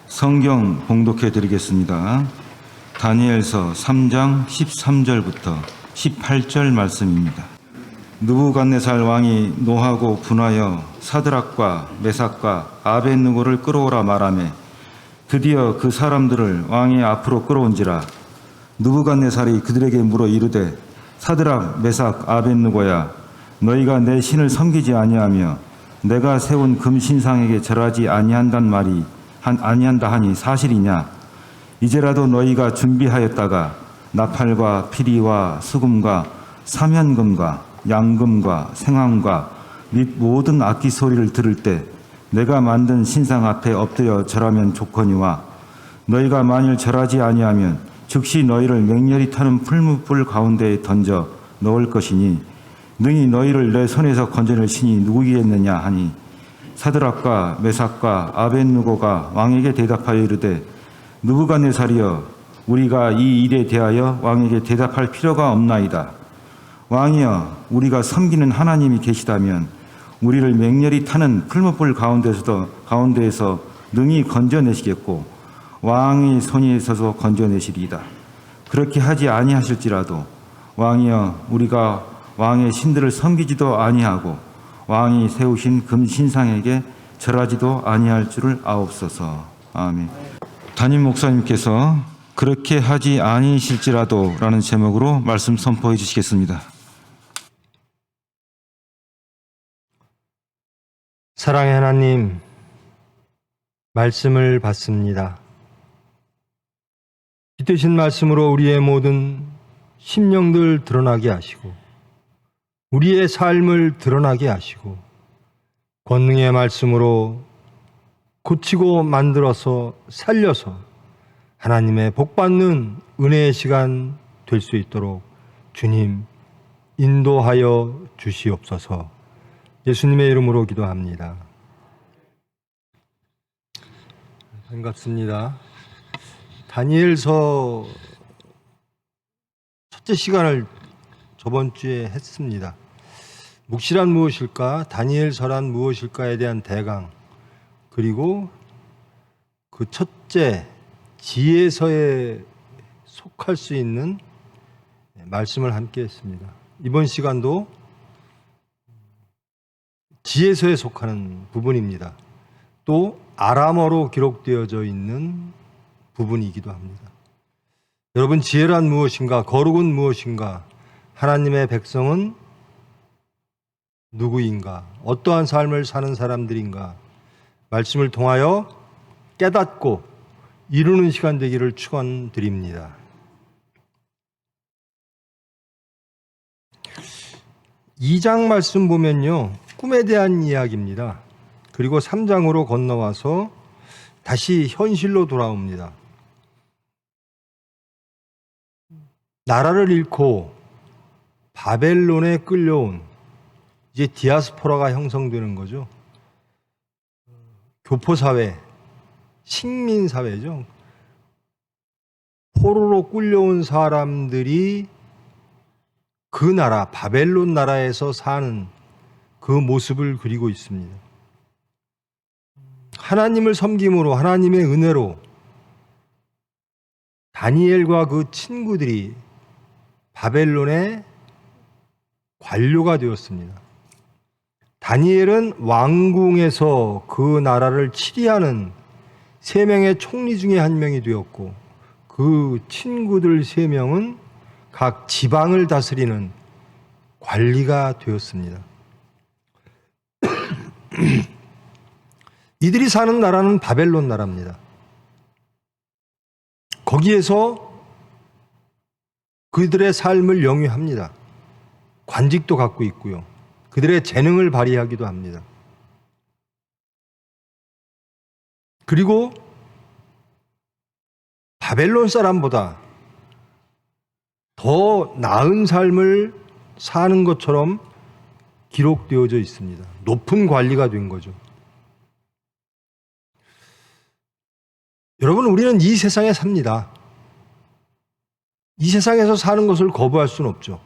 성경 봉독해 드리겠습니다. 다니엘서 3장 13절부터 18절 말씀입니다. 느부갓네살 왕이 노하고 분하여 사드락과 메삭과 아벳느고를 끌어오라 말하매 드디어 그 사람들을 왕의 앞으로 끌어온지라. 느부갓네살이 그들에게 물어 이르되 사드락 메삭 아벳느고야, 너희가 내 신을 섬기지 아니하며 내가 세운 금신상에게 절하지 아니한다 하니 사실이냐? 이제라도 너희가 준비하였다가 나팔과 피리와 수금과 사면금과 양금과 생황과 및 모든 악기 소리를 들을 때 내가 만든 신상 앞에 엎드려 절하면 좋거니와, 너희가 만일 절하지 아니하면 즉시 너희를 맹렬히 타는 풀무불 가운데에 던져 넣을 것이니 능히 너희를 내 손에서 건져낼 신이 누구이겠느냐 하니, 사드락과 메삭과 아벳느고가 왕에게 대답하여 이르되 느부갓네살이여, 우리가 이 일에 대하여 왕에게 대답할 필요가 없나이다. 왕이여, 우리가 섬기는 하나님이 계시다면 우리를 맹렬히 타는 풀무불 가운데에서 능히 건져내시겠고 왕의 손이 있어서 건져내시리이다. 그렇게 하지 아니하실지라도 왕이여, 우리가 왕의 신들을 섬기지도 아니하고 왕이 세우신 금신상에게 절하지도 아니할 줄을 아옵소서. 아멘. 담임 목사님께서 그렇게 하지 아니실지라도 라는 제목으로 말씀 선포해 주시겠습니다. 사랑의 하나님, 말씀을 받습니다. 빛되신 말씀으로 우리의 모든 심령들 드러나게 하시고 우리의 삶을 드러나게 하시고 권능의 말씀으로 고치고 만들어서 살려서 하나님의 복받는 은혜의 시간 될 수 있도록 주님 인도하여 주시옵소서. 예수님의 이름으로 기도합니다. 반갑습니다. 다니엘서 첫째 시간을 저번 주에 했습니다. 묵시란 무엇일까? 다니엘서란 무엇일까에 대한 대강, 그리고 그 첫째 지혜서에 속할 수 있는 말씀을 함께 했습니다. 이번 시간도 지혜서에 속하는 부분입니다. 또 아람어로 기록되어져 있는 부분이기도 합니다. 여러분, 지혜란 무엇인가? 거룩은 무엇인가? 하나님의 백성은 누구인가? 어떠한 삶을 사는 사람들인가? 말씀을 통하여 깨닫고 이루는 시간 되기를 축원드립니다. 2장 말씀 보면요, 꿈에 대한 이야기입니다. 그리고 3장으로 건너와서 다시 현실로 돌아옵니다. 나라를 잃고 바벨론에 끌려온, 이제 디아스포라가 형성되는 거죠. 교포사회, 식민사회죠. 포로로 끌려온 사람들이 그 나라, 바벨론 나라에서 사는 그 모습을 그리고 있습니다. 하나님을 섬김으로, 하나님의 은혜로 다니엘과 그 친구들이 바벨론의 관료가 되었습니다. 다니엘은 왕궁에서 그 나라를 치리하는 3명의 총리 중에 한 명이 되었고, 그 친구들 3명은 각 지방을 다스리는 관리가 되었습니다. 이들이 사는 나라는 바벨론 나라입니다. 거기에서 그들의 삶을 영위합니다. 관직도 갖고 있고요. 그들의 재능을 발휘하기도 합니다. 그리고 바벨론 사람보다 더 나은 삶을 사는 것처럼 기록되어져 있습니다. 높은 관리가 된 거죠. 여러분, 우리는 이 세상에 삽니다. 이 세상에서 사는 것을 거부할 수는 없죠.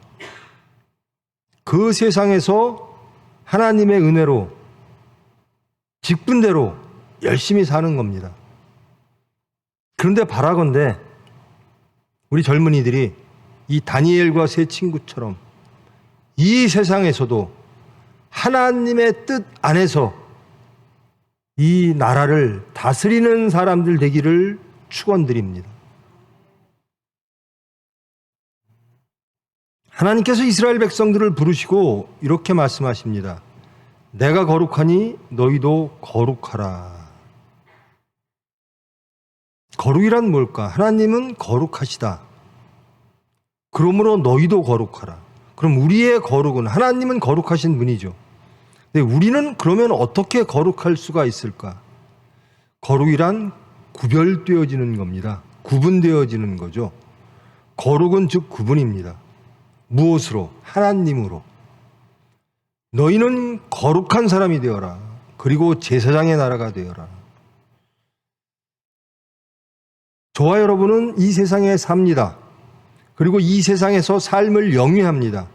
그 세상에서 하나님의 은혜로 직분대로 열심히 사는 겁니다. 그런데 바라건대 우리 젊은이들이 이 다니엘과 세 친구처럼 이 세상에서도 하나님의 뜻 안에서 이 나라를 다스리는 사람들 되기를 축원드립니다. 하나님께서 이스라엘 백성들을 부르시고 이렇게 말씀하십니다. 내가 거룩하니 너희도 거룩하라. 거룩이란 뭘까? 하나님은 거룩하시다. 그러므로 너희도 거룩하라. 그럼 우리의 거룩은, 하나님은 거룩하신 분이죠. 근데 우리는 그러면 어떻게 거룩할 수가 있을까? 거룩이란 구별되어지는 겁니다. 구분되어지는 거죠. 거룩은 즉 구분입니다. 무엇으로? 하나님으로. 너희는 거룩한 사람이 되어라. 그리고 제사장의 나라가 되어라. 저와 여러분은 이 세상에 삽니다. 그리고 이 세상에서 삶을 영위합니다.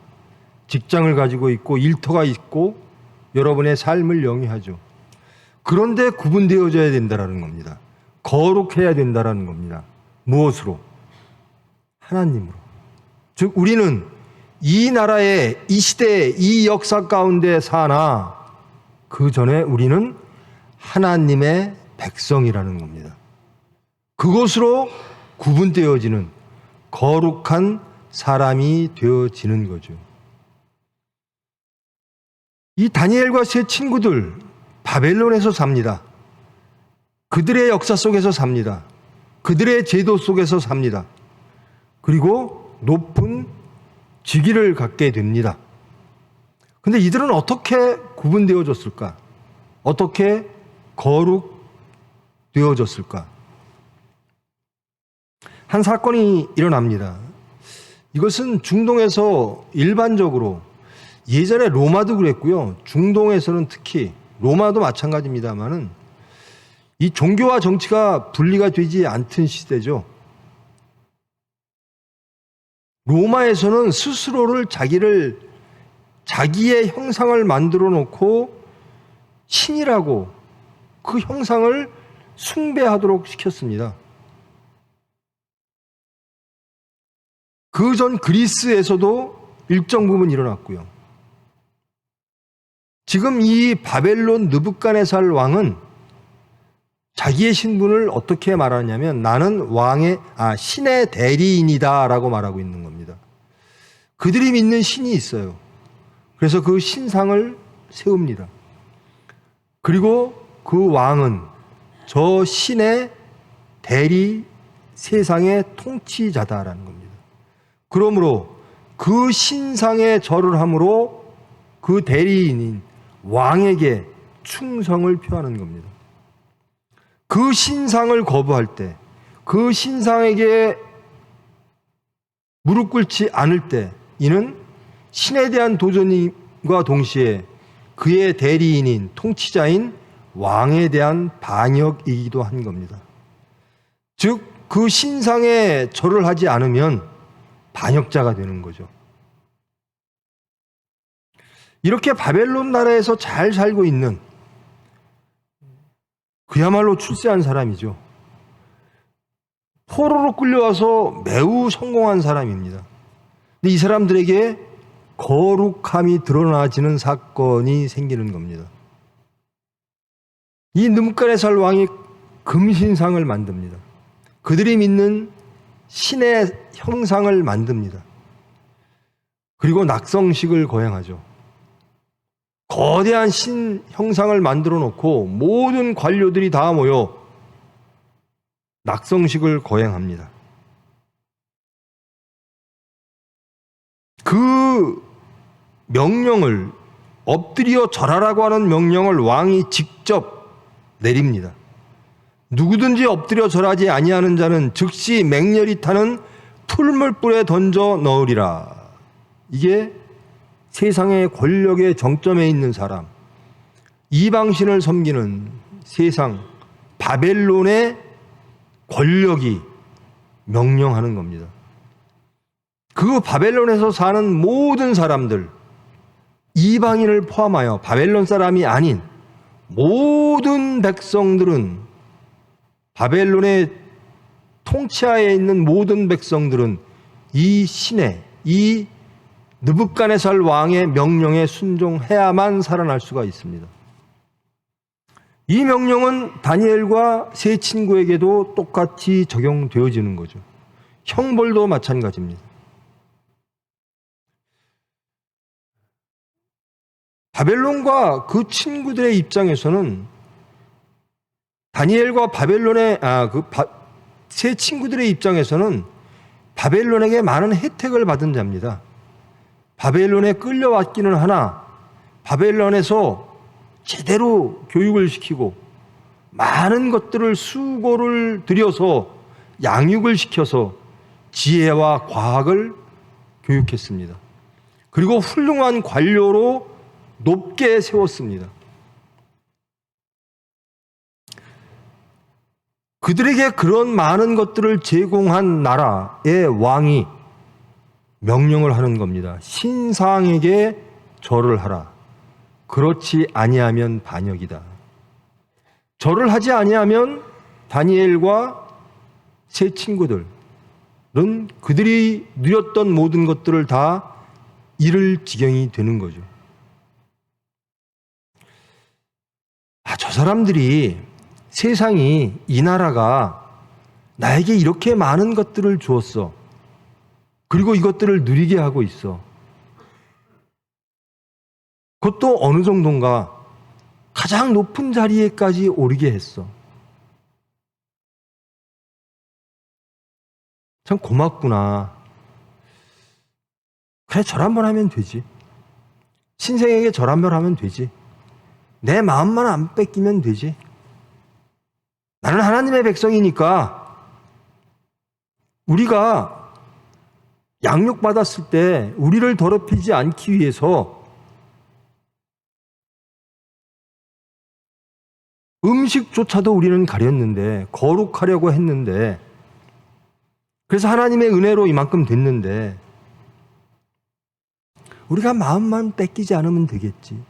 직장을 가지고 있고 일터가 있고 여러분의 삶을 영위하죠. 그런데 구분되어져야 된다는 겁니다. 거룩해야 된다는 겁니다. 무엇으로? 하나님으로. 즉 우리는 이 나라에, 이 시대에, 이 역사 가운데 사나 그 전에 우리는 하나님의 백성이라는 겁니다. 그것으로 구분되어지는 거룩한 사람이 되어지는 거죠. 이 다니엘과 세 친구들 바벨론에서 삽니다. 그들의 역사 속에서 삽니다. 그들의 제도 속에서 삽니다. 그리고 높은 직위를 갖게 됩니다. 그런데 이들은 어떻게 구분되어졌을까? 어떻게 거룩되어졌을까? 한 사건이 일어납니다. 이것은 중동에서 일반적으로, 예전에 로마도 그랬고요. 중동에서는 특히, 로마도 마찬가지입니다만은 이 종교와 정치가 분리가 되지 않던 시대죠. 로마에서는 스스로를 자기의 형상을 만들어 놓고 신이라고 그 형상을 숭배하도록 시켰습니다. 그 전 그리스에서도 일정 부분 일어났고요. 지금 이 바벨론 느부갓네살 왕은 자기의 신분을 어떻게 말하냐면 나는 신의 대리인이다 라고 말하고 있는 겁니다. 그들이 믿는 신이 있어요. 그래서 그 신상을 세웁니다. 그리고 그 왕은 저 신의 세상의 통치자다라는 겁니다. 그러므로 그 신상에 절을 함으로 그 대리인인 왕에게 충성을 표하는 겁니다. 그 신상을 거부할 때, 그 신상에게 무릎 꿇지 않을 때, 이는 신에 대한 도전과 동시에 그의 대리인인 통치자인 왕에 대한 반역이기도 한 겁니다. 즉, 그 신상에 절을 하지 않으면 반역자가 되는 거죠. 이렇게 바벨론 나라에서 잘 살고 있는 그야말로 출세한 사람이죠. 포로로 끌려와서 매우 성공한 사람입니다. 근데 이 사람들에게 거룩함이 드러나지는 사건이 생기는 겁니다. 이 느부갓네살 왕이 금신상을 만듭니다. 그들이 믿는 신의 형상을 만듭니다. 그리고 낙성식을 거행하죠. 거대한 신 형상을 만들어 놓고 모든 관료들이 다 모여 낙성식을 거행합니다. 그 명령을, 엎드려 절하라고 하는 명령을 왕이 직접 내립니다. 누구든지 엎드려 절하지 아니하는 자는 즉시 맹렬히 타는 풀물불에 던져 넣으리라. 이게 세상의 권력의 정점에 있는 사람, 이방신을 섬기는 세상 바벨론의 권력이 명령하는 겁니다. 그 바벨론에서 사는 모든 사람들, 이방인을 포함하여 바벨론 사람이 아닌 모든 백성들은 바벨론의 통치하에 있는 모든 백성들은 이 신의, 이 느부갓네살 왕의 명령에 순종해야만 살아날 수가 있습니다. 이 명령은 다니엘과 세 친구에게도 똑같이 적용되어지는 거죠. 형벌도 마찬가지입니다. 바벨론과 그 친구들의 입장에서는 다니엘과 바벨론의 세 친구들의 입장에서는 바벨론에게 많은 혜택을 받은 자입니다. 바벨론에 끌려왔기는 하나 바벨론에서 제대로 교육을 시키고 많은 것들을 수고를 들여서 양육을 시켜서 지혜와 과학을 교육했습니다. 그리고 훌륭한 관료로 높게 세웠습니다. 그들에게 그런 많은 것들을 제공한 나라의 왕이 명령을 하는 겁니다. 신상에게 절을 하라. 그렇지 아니하면 반역이다. 절을 하지 아니하면 다니엘과 세 친구들은 그들이 누렸던 모든 것들을 다 잃을 지경이 되는 거죠. 저 사람들이 세상이 이 나라가 나에게 이렇게 많은 것들을 주었어. 그리고 이것들을 누리게 하고 있어. 그것도 어느 정도인가 가장 높은 자리에까지 오르게 했어. 참 고맙구나. 그래, 절 한번 하면 되지. 신생에게 절 한번 하면 되지. 내 마음만 안 뺏기면 되지. 나는 하나님의 백성이니까 우리가 양육받았을 때 우리를 더럽히지 않기 위해서 음식조차도 우리는 가렸는데, 거룩하려고 했는데, 그래서 하나님의 은혜로 이만큼 됐는데 우리가 마음만 뺏기지 않으면 되겠지.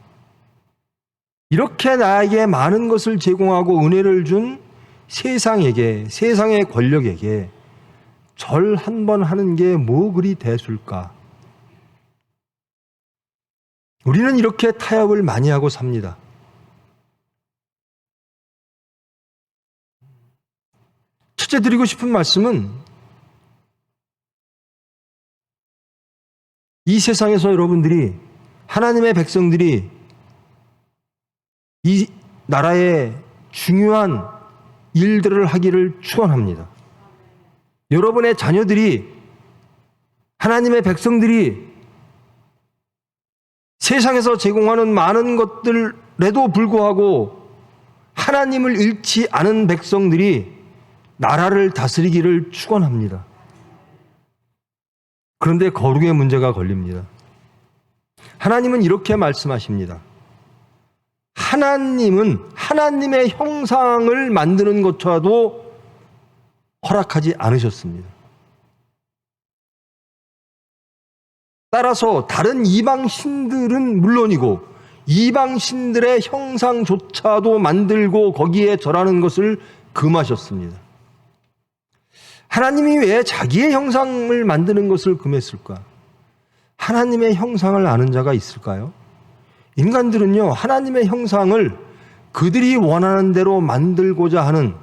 이렇게 나에게 많은 것을 제공하고 은혜를 준 세상에게, 세상의 권력에게 절 한 번 하는 게 뭐 그리 대수일까? 우리는 이렇게 타협을 많이 하고 삽니다. 첫째 드리고 싶은 말씀은 이 세상에서 여러분들이, 하나님의 백성들이 이 나라의 중요한 일들을 하기를 축원합니다. 여러분의 자녀들이, 하나님의 백성들이 세상에서 제공하는 많은 것들에도 불구하고 하나님을 잃지 않은 백성들이 나라를 다스리기를 축원합니다. 그런데 거룩의 문제가 걸립니다. 하나님은 이렇게 말씀하십니다. 하나님은 하나님의 형상을 만드는 것조차도 허락하지 않으셨습니다. 따라서 다른 이방 신들은 물론이고 이방 신들의 형상조차도 만들고 거기에 절하는 것을 금하셨습니다. 하나님이 왜 자기의 형상을 만드는 것을 금했을까? 하나님의 형상을 아는 자가 있을까요? 인간들은요, 하나님의 형상을 그들이 원하는 대로 만들고자 하는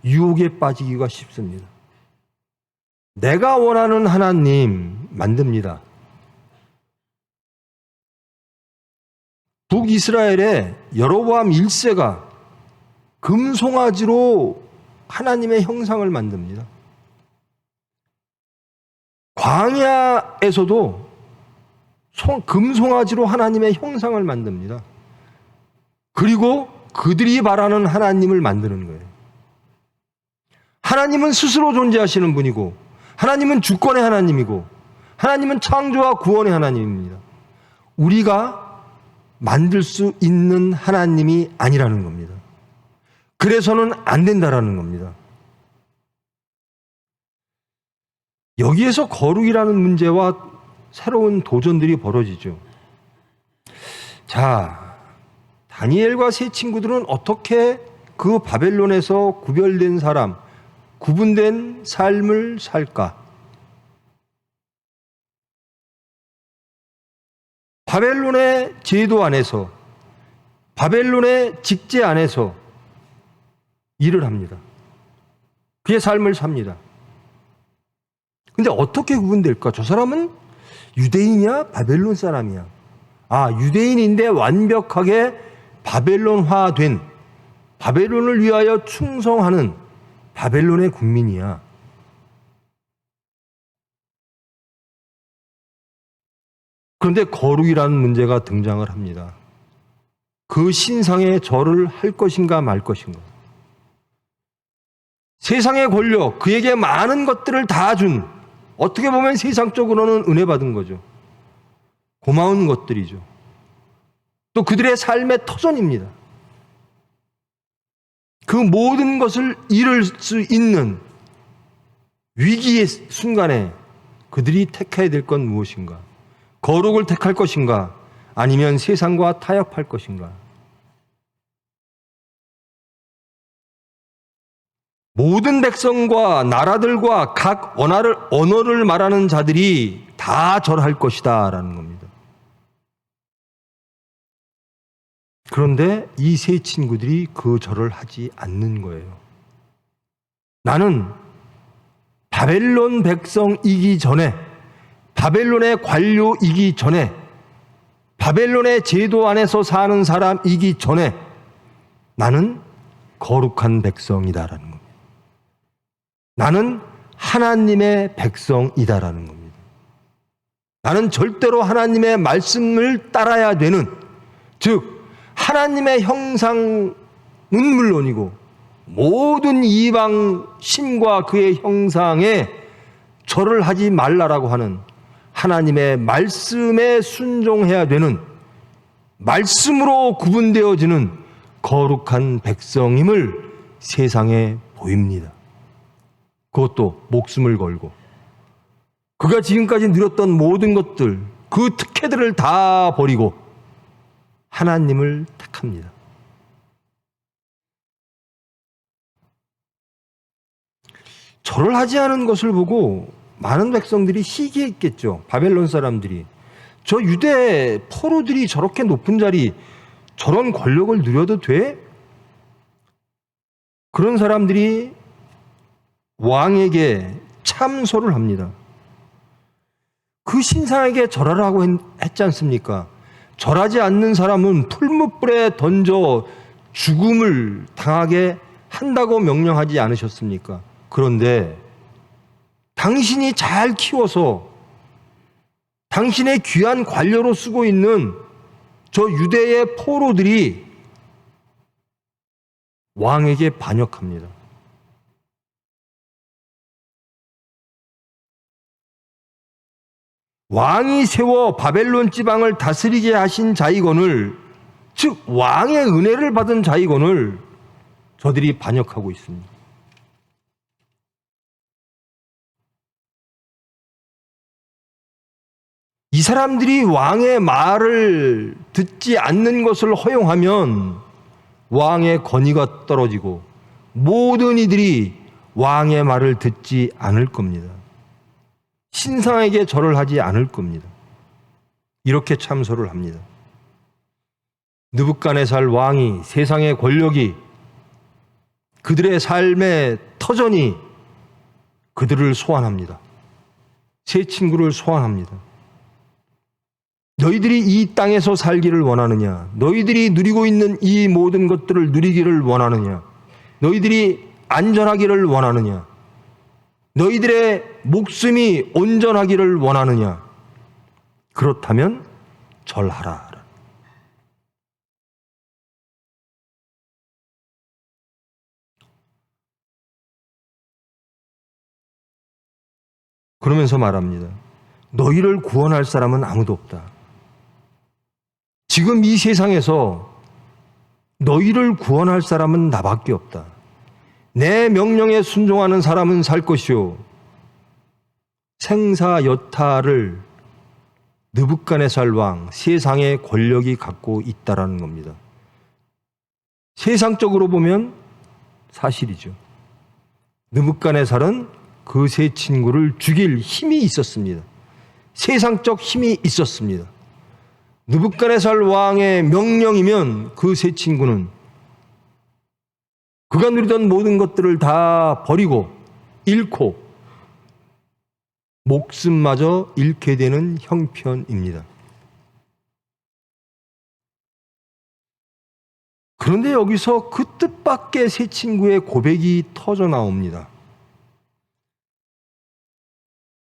유혹에 빠지기가 쉽습니다. 내가 원하는 하나님 만듭니다. 북이스라엘의 여로보암 1세가 금송아지로 하나님의 형상을 만듭니다. 광야에서도 금송아지로 하나님의 형상을 만듭니다. 그리고 그들이 바라는 하나님을 만드는 거예요. 하나님은 스스로 존재하시는 분이고, 하나님은 주권의 하나님이고, 하나님은 창조와 구원의 하나님입니다. 우리가 만들 수 있는 하나님이 아니라는 겁니다. 그래서는 안 된다라는 겁니다. 여기에서 거룩이라는 문제와 새로운 도전들이 벌어지죠. 자, 다니엘과 세 친구들은 어떻게 그 바벨론에서 구별된 사람, 구분된 삶을 살까? 바벨론의 제도 안에서, 바벨론의 직제 안에서 일을 합니다. 그의 삶을 삽니다. 근데 어떻게 구분될까? 저 사람은 유대인이야? 바벨론 사람이야? 유대인인데 완벽하게 바벨론화된, 바벨론을 위하여 충성하는 바벨론의 국민이야. 그런데 거룩이라는 문제가 등장을 합니다. 그 신상에 절을 할 것인가 말 것인가. 세상의 권력, 그에게 많은 것들을 다 준, 어떻게 보면 세상적으로는 은혜 받은 거죠. 고마운 것들이죠. 또 그들의 삶의 터전입니다. 그 모든 것을 잃을 수 있는 위기의 순간에 그들이 택해야 될 건 무엇인가? 거룩을 택할 것인가? 아니면 세상과 타협할 것인가? 모든 백성과 나라들과 각 언어를 말하는 자들이 다 절할 것이다 라는 겁니다. 그런데 이 세 친구들이 그 절을 하지 않는 거예요. 나는 바벨론 백성이기 전에, 바벨론의 관료이기 전에, 바벨론의 제도 안에서 사는 사람이기 전에 나는 거룩한 백성이다라는 겁니다. 나는 하나님의 백성이다라는 겁니다. 나는 절대로 하나님의 말씀을 따라야 되는, 즉 하나님의 형상은 물론이고 모든 이방 신과 그의 형상에 절을 하지 말라라고 하는 하나님의 말씀에 순종해야 되는, 말씀으로 구분되어지는 거룩한 백성임을 세상에 보입니다. 그것도 목숨을 걸고 그가 지금까지 누렸던 모든 것들, 그 특혜들을 다 버리고 하나님을 택합니다. 절을 하지 않은 것을 보고 많은 백성들이 시기했겠죠. 바벨론 사람들이. 저 유대 포로들이 저렇게 높은 자리, 저런 권력을 누려도 돼? 그런 사람들이 왕에게 참소를 합니다. 그 신상에게 절하라고 했지 않습니까? 절하지 않는 사람은 풀무불에 던져 죽음을 당하게 한다고 명령하지 않으셨습니까? 그런데 당신이 잘 키워서 당신의 귀한 관료로 쓰고 있는 저 유대의 포로들이 왕에게 반역합니다. 왕이 세워 바벨론 지방을 다스리게 하신 자이거늘, 즉 왕의 은혜를 받은 자이거늘 저들이 반역하고 있습니다. 이 사람들이 왕의 말을 듣지 않는 것을 허용하면 왕의 권위가 떨어지고 모든 이들이 왕의 말을 듣지 않을 겁니다. 신상에게 절을 하지 않을 겁니다. 이렇게 참소를 합니다. 느부갓네살 왕이, 세상의 권력이, 그들의 삶의 터전이 그들을 소환합니다. 세 친구를 소환합니다. 너희들이 이 땅에서 살기를 원하느냐? 너희들이 누리고 있는 이 모든 것들을 누리기를 원하느냐? 너희들이 안전하기를 원하느냐? 너희들의 목숨이 온전하기를 원하느냐? 그렇다면 절하라. 그러면서 말합니다. 너희를 구원할 사람은 아무도 없다. 지금 이 세상에서 너희를 구원할 사람은 나밖에 없다. 내 명령에 순종하는 사람은 살 것이요, 생사 여타를 느부갓네살 왕, 세상의 권력이 갖고 있다라는 겁니다. 세상적으로 보면 사실이죠. 느부갓네살은 그 세 친구를 죽일 힘이 있었습니다. 세상적 힘이 있었습니다. 느부갓네살 왕의 명령이면 그 세 친구는 그가 누리던 모든 것들을 다 버리고 잃고 목숨마저 잃게 되는 형편입니다. 그런데 여기서 그 뜻밖의 세 친구의 고백이 터져 나옵니다.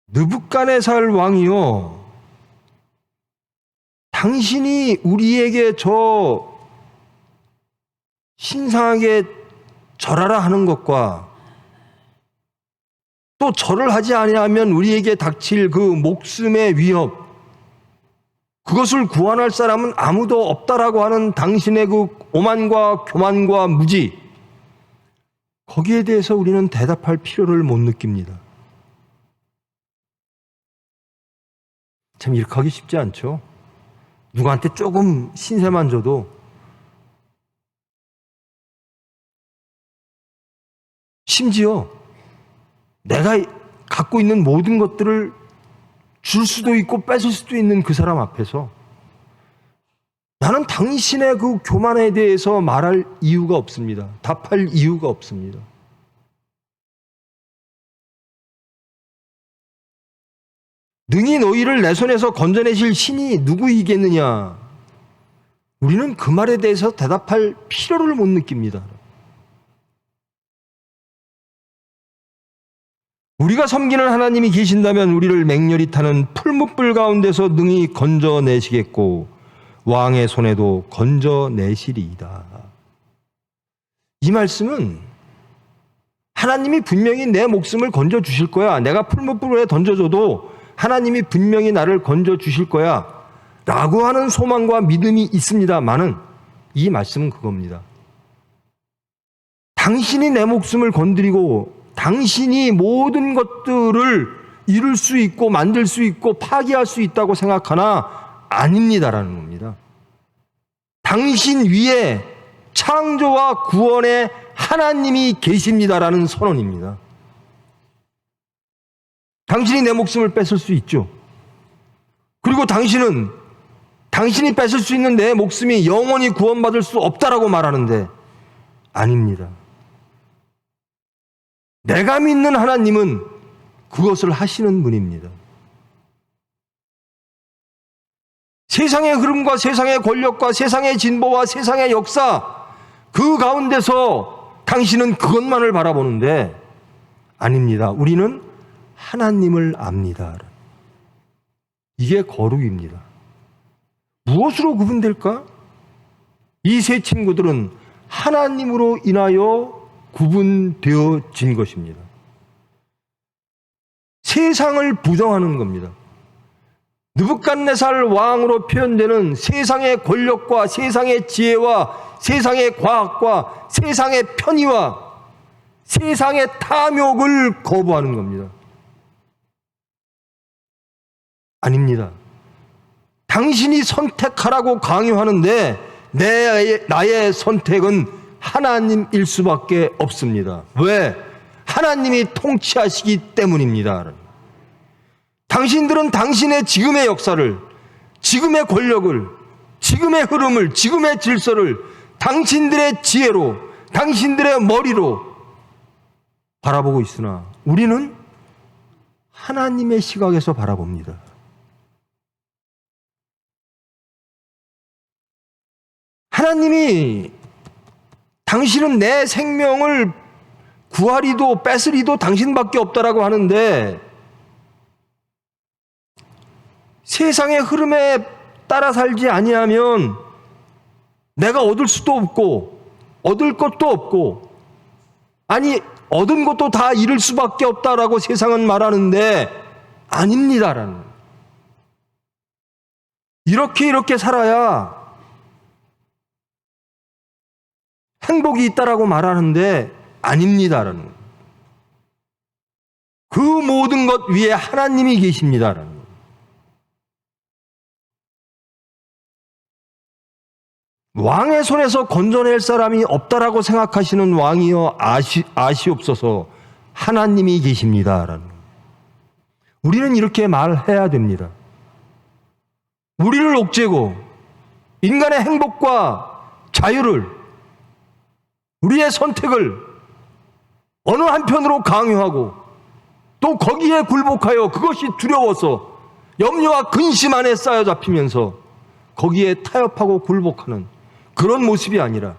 느부갓네살 왕이요, 당신이 우리에게 저 신상하게 절하라 하는 것과 또 절을 하지 아니하면 우리에게 닥칠 그 목숨의 위협, 그것을 구원할 사람은 아무도 없다라고 하는 당신의 그 오만과 교만과 무지, 거기에 대해서 우리는 대답할 필요를 못 느낍니다. 참 이렇게 하기 쉽지 않죠. 누구한테 조금 신세만 줘도 심지어 내가 갖고 있는 모든 것들을 줄 수도 있고 뺏을 수도 있는 그 사람 앞에서 나는 당신의 그 교만에 대해서 말할 이유가 없습니다. 답할 이유가 없습니다. 능히 너희를 내 손에서 건져내실 신이 누구이겠느냐? 우리는 그 말에 대해서 대답할 필요를 못 느낍니다. 우리가 섬기는 하나님이 계신다면 우리를 맹렬히 타는 풀무불 가운데서 능히 건져내시겠고 왕의 손에도 건져내시리이다. 이 말씀은 하나님이 분명히 내 목숨을 건져주실 거야. 내가 풀무불에 던져줘도 하나님이 분명히 나를 건져주실 거야 라고 하는 소망과 믿음이 있습니다만은 이 말씀은 그겁니다. 당신이 내 목숨을 건드리고 당신이 모든 것들을 이룰 수 있고 만들 수 있고 파기할 수 있다고 생각하나 아닙니다라는 겁니다. 당신 위에 창조와 구원의 하나님이 계십니다라는 선언입니다. 당신이 내 목숨을 뺏을 수 있죠. 그리고 당신이 뺏을 수 있는 내 목숨이 영원히 구원받을 수 없다라고 말하는데 아닙니다. 내가 믿는 하나님은 그것을 하시는 분입니다. 세상의 흐름과 세상의 권력과 세상의 진보와 세상의 역사, 그 가운데서 당신은 그것만을 바라보는데 아닙니다. 우리는 하나님을 압니다. 이게 거룩입니다. 무엇으로 구분될까? 이 세 친구들은 하나님으로 인하여 구분되어진 것입니다. 세상을 부정하는 겁니다. 느부갓네살 왕으로 표현되는 세상의 권력과 세상의 지혜와 세상의 과학과 세상의 편의와 세상의 탐욕을 거부하는 겁니다. 아닙니다. 당신이 선택하라고 강요하는데 나의 선택은 하나님일 수밖에 없습니다. 왜? 하나님이 통치하시기 때문입니다. 당신들은 당신의 지금의 역사를, 지금의 권력을, 지금의 흐름을, 지금의 질서를 당신들의 지혜로, 당신들의 머리로 바라보고 있으나 우리는 하나님의 시각에서 바라봅니다. 하나님이 당신은 내 생명을 구하리도 뺏으리도 당신밖에 없다라고 하는데 세상의 흐름에 따라 살지 아니하면 내가 얻을 수도 없고 얻을 것도 없고 아니 얻은 것도 다 잃을 수밖에 없다라고 세상은 말하는데 아닙니다라는 이렇게 살아야 행복이 있다라고 말하는데 아닙니다라는 그 모든 것 위에 하나님이 계십니다라는 왕의 손에서 건져낼 사람이 없다라고 생각하시는 왕이여 아시옵소서. 하나님이 계십니다라는 겁니다. 우리는 이렇게 말해야 됩니다. 우리를 옥죄고 인간의 행복과 자유를, 우리의 선택을 어느 한편으로 강요하고 또 거기에 굴복하여 그것이 두려워서 염려와 근심 안에 쌓여 잡히면서 거기에 타협하고 굴복하는 그런 모습이 아니라,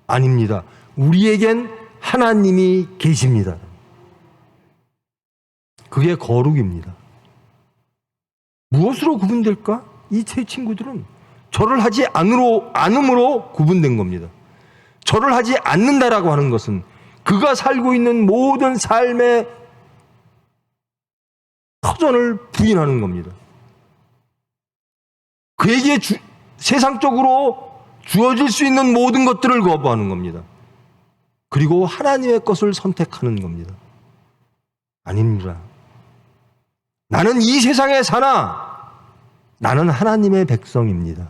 아닙니다. 우리에겐 하나님이 계십니다. 그게 거룩입니다. 무엇으로 구분될까? 이 세 친구들은 절을 하지 않음으로 구분된 겁니다. 절을 하지 않는다라고 하는 것은 그가 살고 있는 모든 삶의 터전을 부인하는 겁니다. 그에게 세상적으로 주어질 수 있는 모든 것들을 거부하는 겁니다. 그리고 하나님의 것을 선택하는 겁니다. 아닙니다. 나는 이 세상에 사나 나는 하나님의 백성입니다.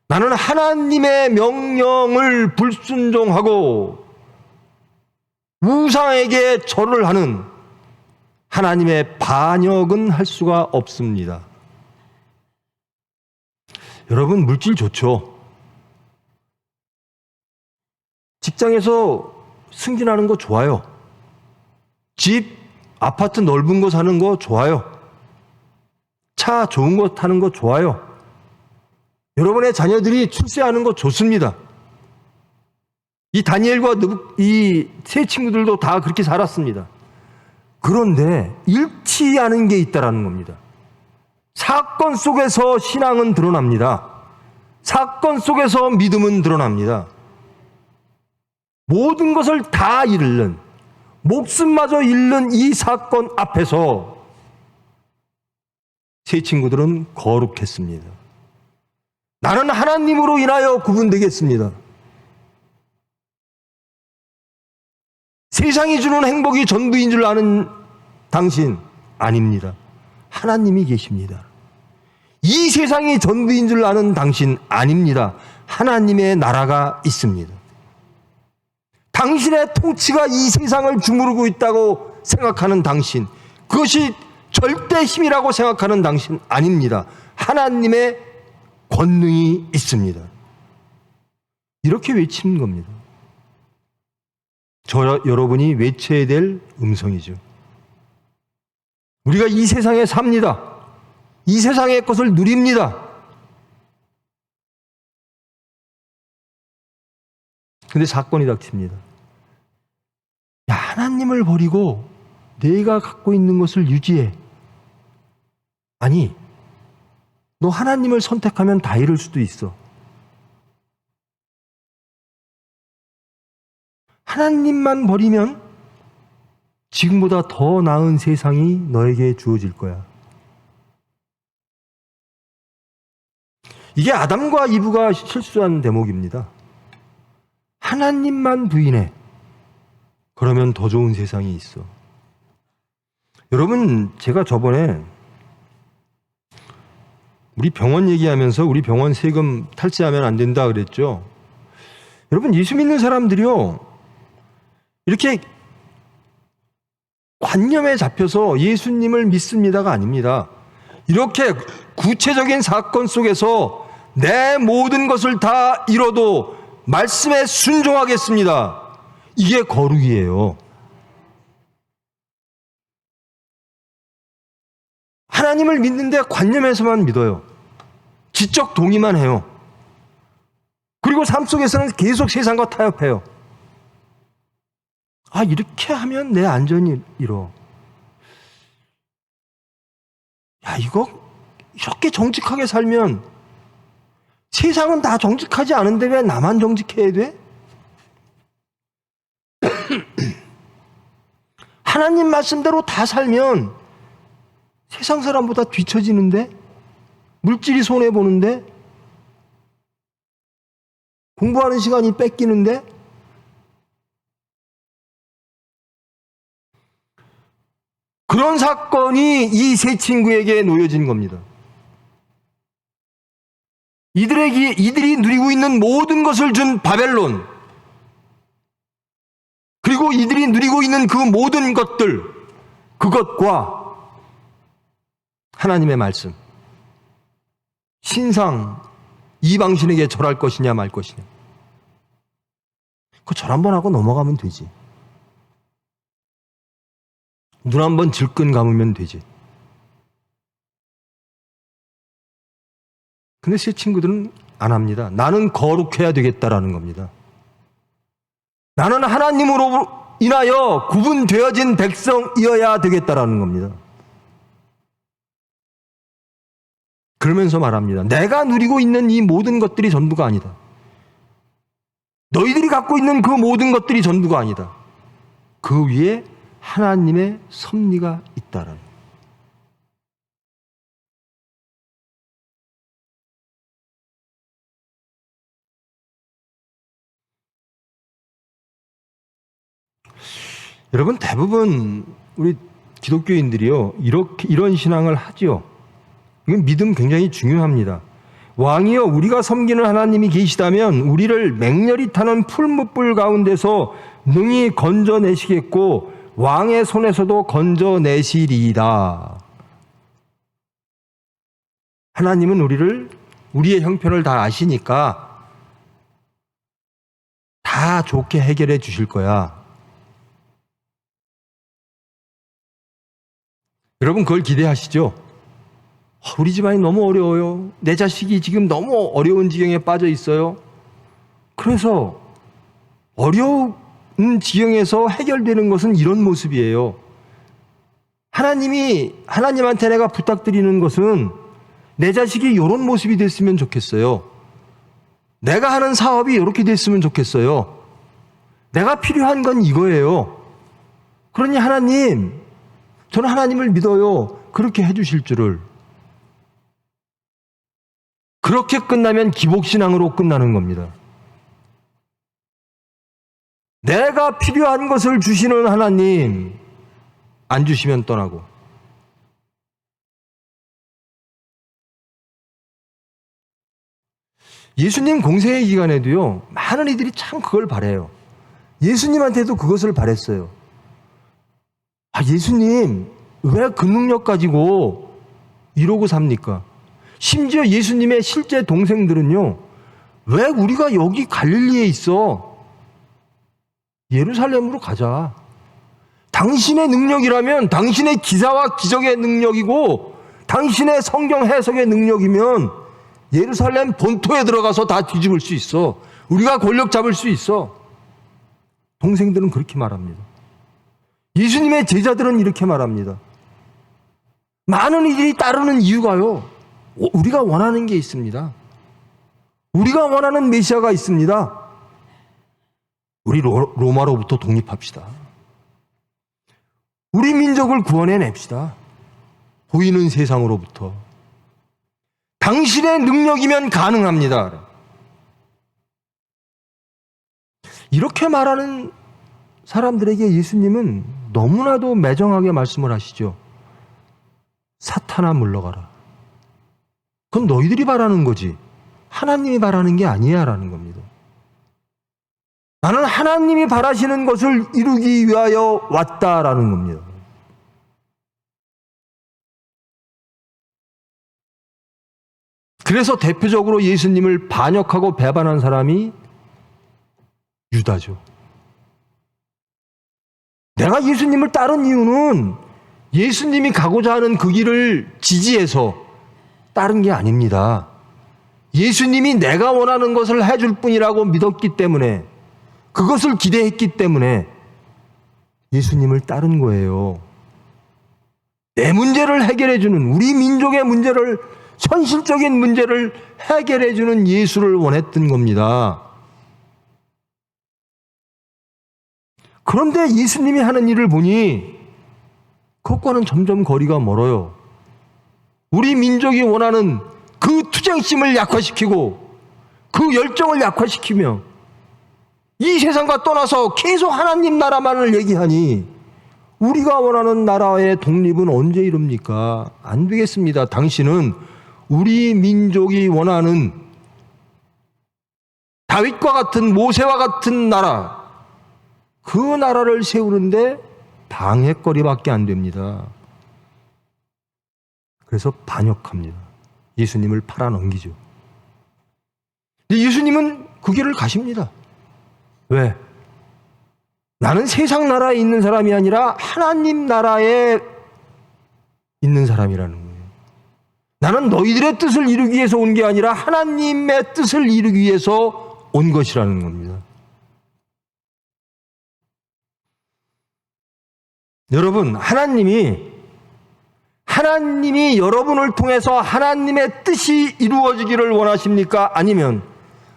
나는 하나님의 명령을 불순종하고 우상에게 절을 하는 하나님의 반역은 할 수가 없습니다. 여러분, 물질 좋죠? 직장에서 승진하는 거 좋아요. 집, 아파트 넓은 거 사는 거 좋아요. 차 좋은 거 타는 거 좋아요. 여러분의 자녀들이 출세하는 거 좋습니다. 이 다니엘과 이 세 친구들도 다 그렇게 살았습니다. 그런데 잃지 않은 게 있다라는 겁니다. 사건 속에서 신앙은 드러납니다. 사건 속에서 믿음은 드러납니다. 모든 것을 다 잃는, 목숨마저 잃는 이 사건 앞에서 세 친구들은 거룩했습니다. 나는 하나님으로 인하여 구분되겠습니다. 세상이 주는 행복이 전부인 줄 아는 당신, 아닙니다. 하나님이 계십니다. 이 세상이 전부인 줄 아는 당신, 아닙니다. 하나님의 나라가 있습니다. 당신의 통치가 이 세상을 주무르고 있다고 생각하는 당신, 그것이 절대 힘이라고 생각하는 당신, 아닙니다. 하나님의 권능이 있습니다. 이렇게 외치는 겁니다. 여러분이 외쳐야 될 음성이죠. 우리가 이 세상에 삽니다. 이 세상의 것을 누립니다. 근데 사건이 닥칩니다. 야, 하나님을 버리고 내가 갖고 있는 것을 유지해. 아니, 너 하나님을 선택하면 다 잃을 수도 있어. 하나님만 버리면 지금보다 더 나은 세상이 너에게 주어질 거야. 이게 아담과 이브가 실수한 대목입니다. 하나님만 부인해. 그러면 더 좋은 세상이 있어. 여러분, 제가 저번에 우리 병원 얘기하면서 우리 병원 세금 탈세하면 안 된다 그랬죠. 여러분, 예수 믿는 사람들이요, 이렇게 관념에 잡혀서 예수님을 믿습니다가 아닙니다. 이렇게 구체적인 사건 속에서 내 모든 것을 다 잃어도 말씀에 순종하겠습니다. 이게 거룩이에요. 하나님을 믿는데 관념에서만 믿어요. 지적 동의만 해요. 그리고 삶 속에서는 계속 세상과 타협해요. 아, 이렇게 하면 내 안전이 잃어. 야, 이거 이렇게 정직하게 살면 세상은 다 정직하지 않은데 왜 나만 정직해야 돼? 하나님 말씀대로 다 살면 세상 사람보다 뒤처지는데? 물질이 손해보는데? 공부하는 시간이 뺏기는데? 그런 사건이 이 세 친구에게 놓여진 겁니다. 이들이 누리고 있는 모든 것을 준 바벨론, 그리고 그리고 이들이 누리고 있는 그 모든 것들, 그것과 하나님의 말씀, 신상, 이방신에게 절할 것이냐 말 것이냐, 그 절 한번 하고 넘어가면 되지. 눈 한번 질끈 감으면 되지. 근데 새 친구들은 안 합니다. 나는 거룩해야 되겠다라는 겁니다. 나는 하나님으로 인하여 구분되어진 백성이어야 되겠다라는 겁니다. 그러면서 말합니다. 내가 누리고 있는 이 모든 것들이 전부가 아니다. 너희들이 갖고 있는 그 모든 것들이 전부가 아니다. 그 위에 하나님의 섭리가 있다라는 거예요. 여러분, 대부분 우리 기독교인들이요, 이런 신앙을 하지요. 이건 믿음 굉장히 중요합니다. 왕이여, 우리가 섬기는 하나님이 계시다면 우리를 맹렬히 타는 풀무불 가운데서 능히 건져내시겠고 왕의 손에서도 건져내시리이다. 하나님은 우리의 형편을 다 아시니까 다 좋게 해결해 주실 거야. 여러분, 그걸 기대하시죠? 우리 집안이 너무 어려워요. 내 자식이 지금 너무 어려운 지경에 빠져 있어요. 그래서 어려운 지경에서 해결되는 것은 이런 모습이에요. 하나님한테 내가 부탁드리는 것은 내 자식이 이런 모습이 됐으면 좋겠어요. 내가 하는 사업이 이렇게 됐으면 좋겠어요. 내가 필요한 건 이거예요. 그러니 하나님, 저는 하나님을 믿어요. 그렇게 해주실 줄을. 그렇게 끝나면 기복신앙으로 끝나는 겁니다. 내가 필요한 것을 주시는 하나님, 안 주시면 떠나고. 예수님 공생의 기간에도요, 많은 이들이 참 그걸 바래요. 예수님한테도 그것을 바랬어요. 예수님, 왜 그 능력 가지고 이러고 삽니까? 심지어 예수님의 실제 동생들은요, 왜 우리가 여기 갈릴리에 있어? 예루살렘으로 가자. 당신의 능력이라면 당신의 기사와 기적의 능력이고 당신의 성경 해석의 능력이면 예루살렘 본토에 들어가서 다 뒤집을 수 있어. 우리가 권력 잡을 수 있어. 동생들은 그렇게 말합니다. 예수님의 제자들은 이렇게 말합니다. 많은 이들이 따르는 이유가요, 우리가 원하는 게 있습니다. 우리가 원하는 메시아가 있습니다. 우리 로마로부터 독립합시다. 우리 민족을 구원해냅시다. 보이는 세상으로부터. 당신의 능력이면 가능합니다. 이렇게 말하는 사람들에게 예수님은 너무나도 매정하게 말씀을 하시죠. 사탄아, 물러가라. 그건 너희들이 바라는 거지 하나님이 바라는 게 아니야 라는 겁니다. 나는 하나님이 바라시는 것을 이루기 위하여 왔다라는 겁니다. 그래서 대표적으로 예수님을 반역하고 배반한 사람이 유다죠. 내가 예수님을 따른 이유는 예수님이 가고자 하는 그 길을 지지해서 따른 게 아닙니다. 예수님이 내가 원하는 것을 해줄 뿐이라고 믿었기 때문에, 그것을 기대했기 때문에 예수님을 따른 거예요. 내 문제를 해결해주는, 우리 민족의 문제를, 현실적인 문제를 해결해주는 예수를 원했던 겁니다. 그런데 예수님이 하는 일을 보니 그것과는 점점 거리가 멀어요. 우리 민족이 원하는 그 투쟁심을 약화시키고 그 열정을 약화시키며 이 세상과 떠나서 계속 하나님 나라만을 얘기하니 우리가 원하는 나라의 독립은 언제 이룹니까? 안 되겠습니다. 당신은 우리 민족이 원하는 다윗과 같은, 모세와 같은 나라, 그 나라를 세우는데 방해거리밖에 안 됩니다. 그래서 반역합니다. 예수님을 팔아넘기죠. 근데 예수님은 그 길을 가십니다. 왜? 나는 세상 나라에 있는 사람이 아니라 하나님 나라에 있는 사람이라는 거예요. 나는 너희들의 뜻을 이루기 위해서 온 게 아니라 하나님의 뜻을 이루기 위해서 온 것이라는 겁니다. 여러분, 하나님이 여러분을 통해서 하나님의 뜻이 이루어지기를 원하십니까? 아니면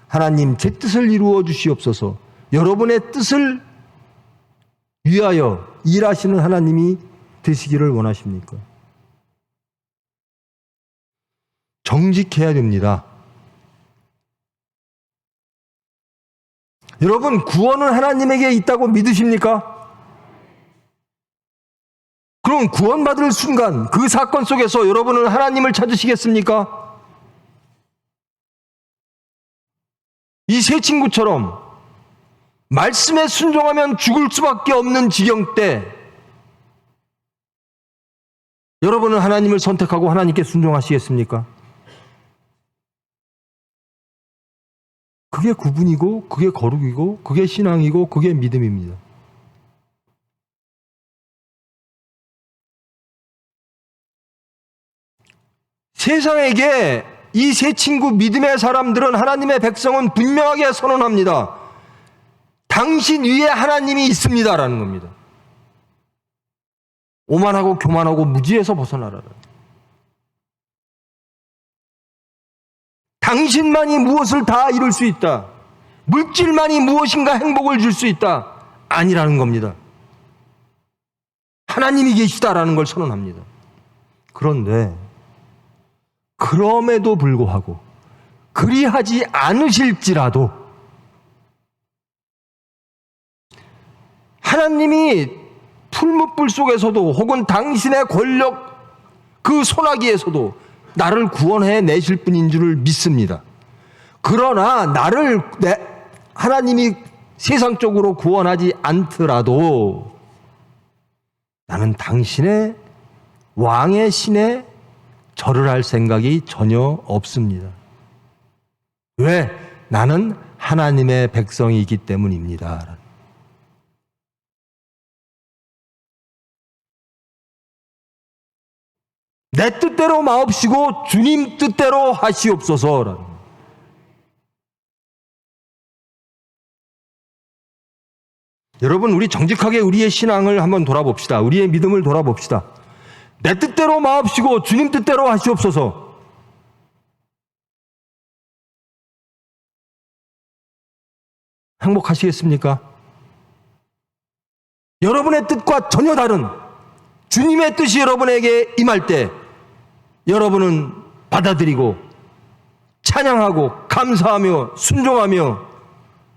하나님 제 뜻을 이루어 주시옵소서, 여러분의 뜻을 위하여 일하시는 하나님이 되시기를 원하십니까? 정직해야 됩니다. 여러분, 구원은 하나님에게 있다고 믿으십니까? 그럼 구원받을 순간 그 사건 속에서 여러분은 하나님을 찾으시겠습니까? 이 세 친구처럼 말씀에 순종하면 죽을 수밖에 없는 지경 때 여러분은 하나님을 선택하고 하나님께 순종하시겠습니까? 그게 구분이고, 그게 거룩이고, 그게 신앙이고, 그게 믿음입니다. 세상에게 이 세 친구 믿음의 사람들은, 하나님의 백성은 분명하게 선언합니다. 당신 위에 하나님이 있습니다라는 겁니다. 오만하고 교만하고 무지에서 벗어나라. 당신만이 무엇을 다 이룰 수 있다. 물질만이 무엇인가 행복을 줄 수 있다. 아니라는 겁니다. 하나님이 계시다라는 걸 선언합니다. 그런데 그럼에도 불구하고 그리하지 않으실지라도 하나님이 풀무불 속에서도 혹은 당신의 권력 그 소나기에서도 나를 구원해 내실 분인 줄을 믿습니다. 그러나 하나님이 세상적으로 구원하지 않더라도 나는 당신의 왕의 신에 절을 할 생각이 전혀 없습니다. 왜? 나는 하나님의 백성이기 때문입니다. 내 뜻대로 마옵시고 주님 뜻대로 하시옵소서. 여러분, 우리 정직하게 우리의 신앙을 한번 돌아봅시다. 우리의 믿음을 돌아봅시다. 내 뜻대로 마옵시고 주님 뜻대로 하시옵소서. 행복하시겠습니까? 여러분의 뜻과 전혀 다른 주님의 뜻이 여러분에게 임할 때 여러분은 받아들이고 찬양하고 감사하며 순종하며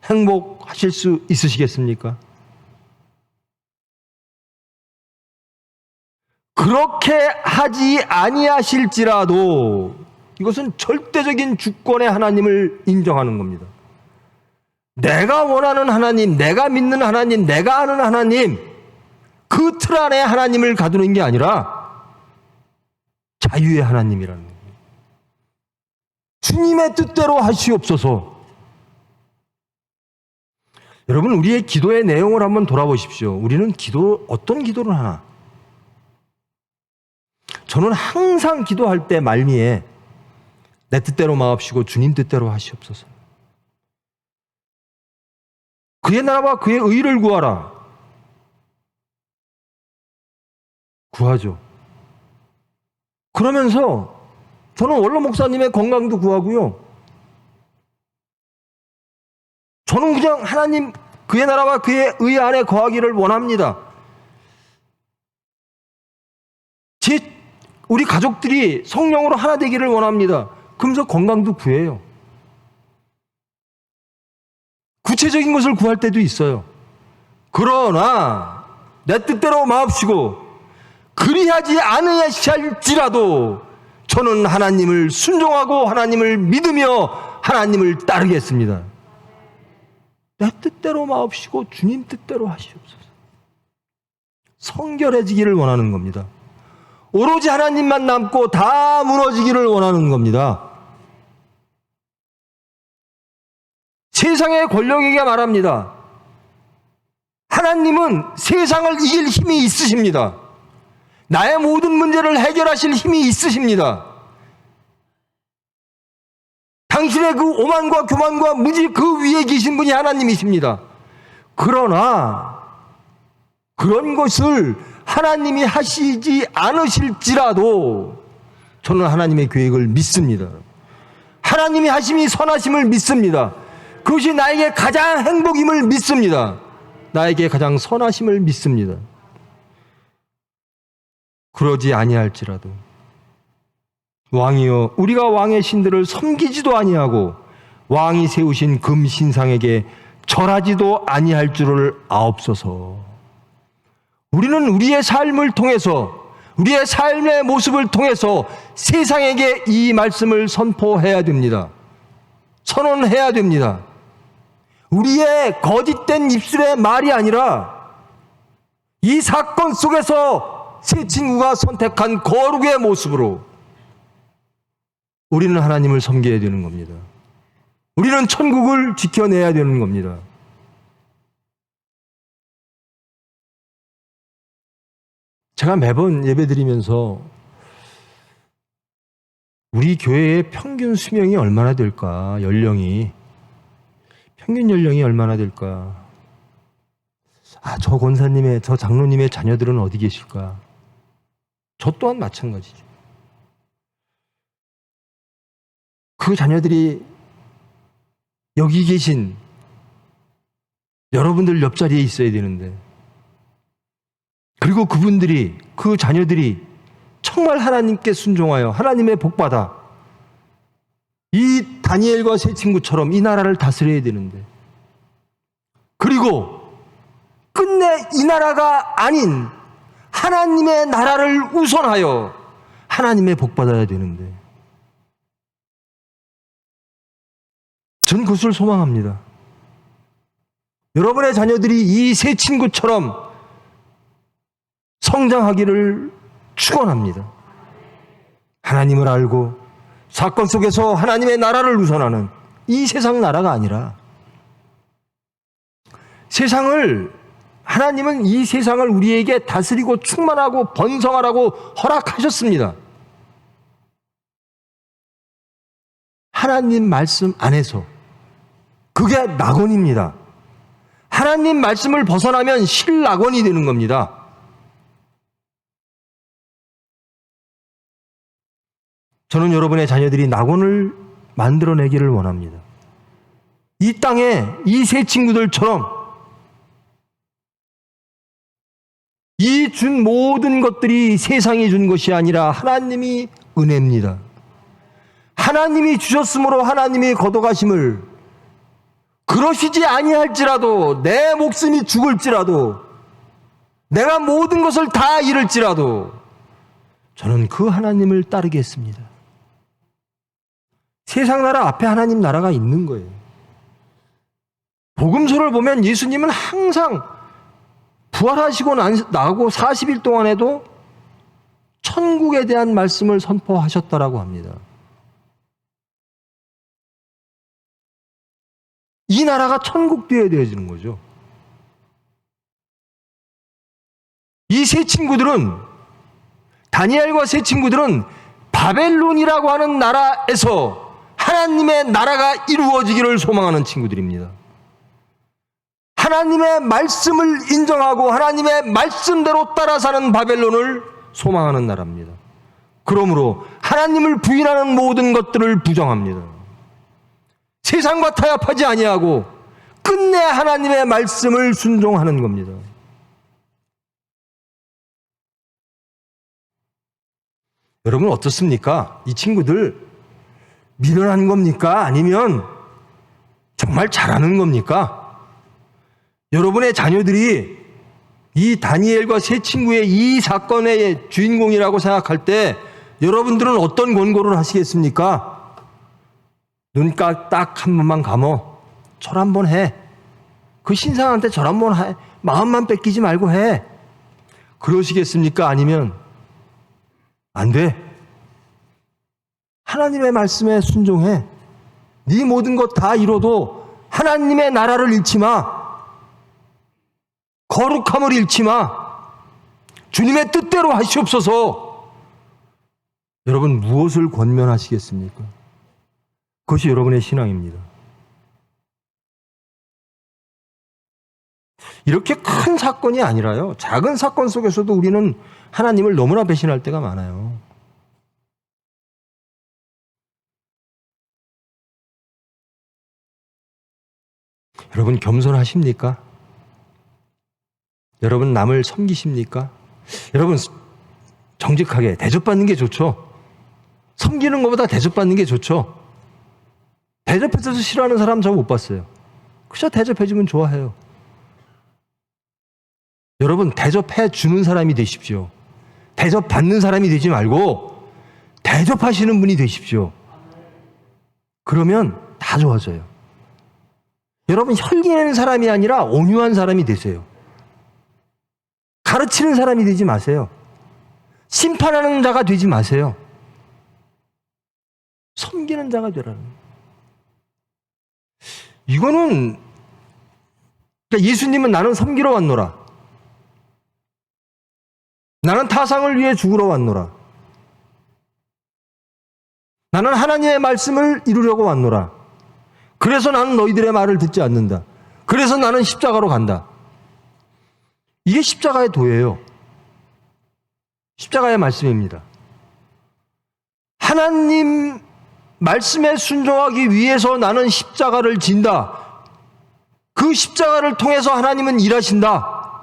행복하실 수 있으시겠습니까? 그렇게 하지 아니하실지라도 이것은 절대적인 주권의 하나님을 인정하는 겁니다. 내가 원하는 하나님, 내가 믿는 하나님, 내가 아는 하나님, 그 틀 안에 하나님을 가두는 게 아니라 자유의 하나님이라는 거예요. 주님의 뜻대로 하시옵소서. 여러분, 우리의 기도의 내용을 한번 돌아보십시오. 우리는 어떤 기도를 하나? 저는 항상 기도할 때 말미에 내 뜻대로 마옵시고 주님 뜻대로 하시옵소서. 그의 나라와 그의 의를 구하라. 구하죠. 그러면서 저는 원로 목사님의 건강도 구하고요. 저는 그냥 하나님 그의 나라와 그의 의 안에 거하기를 원합니다. 우리 가족들이 성령으로 하나 되기를 원합니다. 그러면서 건강도 구해요. 구체적인 것을 구할 때도 있어요. 그러나 내 뜻대로 마옵시고 그리하지 않으실지라도 저는 하나님을 순종하고 하나님을 믿으며 하나님을 따르겠습니다. 내 뜻대로 마옵시고 주님 뜻대로 하시옵소서. 성결해지기를 원하는 겁니다. 오로지 하나님만 남고 다 무너지기를 원하는 겁니다. 세상의 권력에게 말합니다. 하나님은 세상을 이길 힘이 있으십니다. 나의 모든 문제를 해결하실 힘이 있으십니다. 당신의 그 오만과 교만과 무지 그 위에 계신 분이 하나님이십니다. 그러나 그런 것을 하나님이 하시지 않으실지라도 저는 하나님의 계획을 믿습니다. 하나님이 하심이 선하심을 믿습니다. 그것이 나에게 가장 행복임을 믿습니다. 나에게 가장 선하심을 믿습니다. 그러지 아니할지라도 왕이여 우리가 왕의 신들을 섬기지도 아니하고 왕이 세우신 금신상에게 절하지도 아니할 줄을 아옵소서. 우리는 우리의 삶을 통해서 우리의 삶의 모습을 통해서 세상에게 이 말씀을 선포해야 됩니다. 선언해야 됩니다. 우리의 거짓된 입술의 말이 아니라 이 사건 속에서 세 친구가 선택한 거룩의 모습으로 우리는 하나님을 섬겨야 되는 겁니다. 우리는 천국을 지켜내야 되는 겁니다. 제가 매번 예배드리면서 우리 교회의 평균 수명이 얼마나 될까? 평균 연령이 얼마나 될까? 저 권사님의, 저 장로님의 자녀들은 어디 계실까? 저 또한 마찬가지죠. 그 자녀들이 여기 계신 여러분들 옆자리에 있어야 되는데, 그리고 그 자녀들이 정말 하나님께 순종하여 하나님의 복받아 이 다니엘과 세 친구처럼 이 나라를 다스려야 되는데, 그리고 끝내 이 나라가 아닌 하나님의 나라를 우선하여 하나님의 복받아야 되는데, 전 그것을 소망합니다. 여러분의 자녀들이 이 세 친구처럼 성장하기를 축원합니다. 하나님을 알고 사건 속에서 하나님의 나라를 우선하는 이 세상 나라가 아니라, 하나님은 이 세상을 우리에게 다스리고 충만하고 번성하라고 허락하셨습니다. 하나님 말씀 안에서. 그게 낙원입니다. 하나님 말씀을 벗어나면 실낙원이 되는 겁니다. 저는 여러분의 자녀들이 낙원을 만들어내기를 원합니다. 이 땅에 이 세 친구들처럼 이 준 모든 것들이 세상이 준 것이 아니라 하나님이 은혜입니다. 하나님이 주셨으므로 하나님이 거둬가심을, 그러시지 아니할지라도, 내 목숨이 죽을지라도, 내가 모든 것을 다 잃을지라도 저는 그 하나님을 따르겠습니다. 세상 나라 앞에 하나님 나라가 있는 거예요. 복음서를 보면 예수님은 항상 부활하시고 나고 40일 동안에도 천국에 대한 말씀을 선포하셨다라고 합니다. 이 나라가 천국되어야 되어지는 거죠. 이 세 친구들은, 다니엘과 세 친구들은 바벨론이라고 하는 나라에서 하나님의 나라가 이루어지기를 소망하는 친구들입니다. 하나님의 말씀을 인정하고 하나님의 말씀대로 따라 사는 바벨론을 소망하는 나라입니다. 그러므로 하나님을 부인하는 모든 것들을 부정합니다. 세상과 타협하지 아니하고 끝내 하나님의 말씀을 순종하는 겁니다. 여러분 어떻습니까? 이 친구들 미련한 겁니까? 아니면 정말 잘하는 겁니까? 여러분의 자녀들이 이 다니엘과 세 친구의 이 사건의 주인공이라고 생각할 때 여러분들은 어떤 권고를 하시겠습니까? 눈 딱 한 번만 감어. 절 한번 해. 그 신상한테 절 한번 해. 마음만 뺏기지 말고 해. 그러시겠습니까? 아니면 안 돼. 하나님의 말씀에 순종해. 네 모든 것 다 이뤄도 하나님의 나라를 잃지 마. 거룩함을 잃지 마. 주님의 뜻대로 하시옵소서. 여러분 무엇을 권면하시겠습니까? 그것이 여러분의 신앙입니다. 이렇게 큰 사건이 아니라요. 작은 사건 속에서도 우리는 하나님을 너무나 배신할 때가 많아요. 여러분 겸손하십니까? 여러분 남을 섬기십니까? 여러분 정직하게 대접받는 게 좋죠. 섬기는 것보다 대접받는 게 좋죠. 대접해줘서 싫어하는 사람 저 못 봤어요. 그저 대접해주면 좋아해요. 여러분 대접해 주는 사람이 되십시오. 대접받는 사람이 되지 말고 대접하시는 분이 되십시오. 그러면 다 좋아져요. 여러분 혈기내는 사람이 아니라 온유한 사람이 되세요. 가르치는 사람이 되지 마세요. 심판하는 자가 되지 마세요. 섬기는 자가 되라는 거예요. 이거는 그러니까 예수님은 나는 섬기러 왔노라. 나는 타상을 위해 죽으러 왔노라. 나는 하나님의 말씀을 이루려고 왔노라. 그래서 나는 너희들의 말을 듣지 않는다. 그래서 나는 십자가로 간다. 이게 십자가의 도예요. 십자가의 말씀입니다. 하나님 말씀에 순종하기 위해서 나는 십자가를 진다. 그 십자가를 통해서 하나님은 일하신다.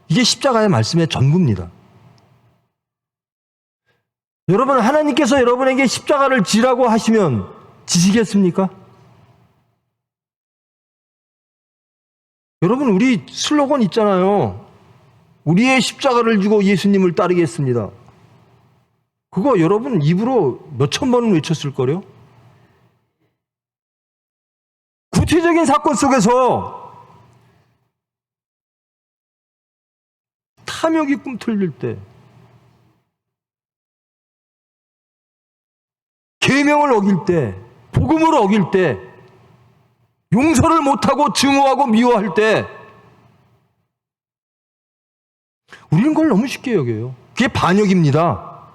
이게 십자가의 말씀의 전부입니다. 여러분 하나님께서 여러분에게 십자가를 지라고 하시면 지시겠습니까? 여러분 우리 슬로건 있잖아요. 우리의 십자가를 지고 예수님을 따르겠습니다. 그거 여러분 입으로 몇천 번은 외쳤을걸요? 구체적인 사건 속에서 탐욕이 꿈틀릴 때, 계명을 어길 때, 복음을 어길 때, 용서를 못하고 증오하고 미워할 때 우리는 그걸 너무 쉽게 여겨요. 그게 반역입니다.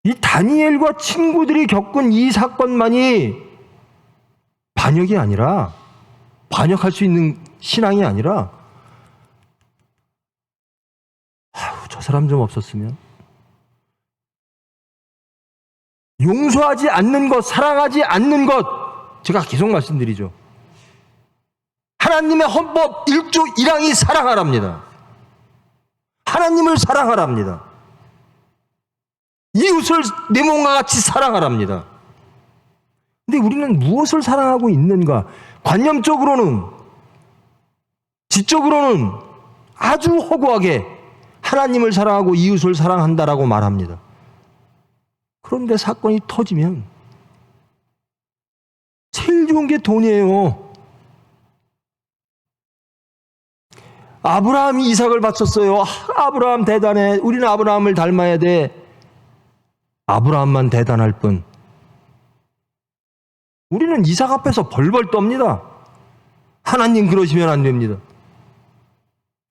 이 다니엘과 친구들이 겪은 이 사건만이 반역이 아니라, 반역할 수 있는 신앙이 아니라, 저 사람 좀 없었으면, 용서하지 않는 것, 사랑하지 않는 것, 제가 계속 말씀드리죠. 하나님의 헌법 1조 1항이 사랑하랍니다. 하나님을 사랑하랍니다. 이웃을 내 몸과 같이 사랑하랍니다. 근데 우리는 무엇을 사랑하고 있는가? 관념적으로는, 지적으로는 아주 허구하게 하나님을 사랑하고 이웃을 사랑한다라고 말합니다. 그런데 사건이 터지면 제일 좋은 게 돈이에요. 아브라함이 이삭을 바쳤어요. 아브라함 대단해. 우리는 아브라함을 닮아야 돼. 아브라함만 대단할 뿐. 우리는 이삭 앞에서 벌벌 떱니다. 하나님 그러시면 안 됩니다.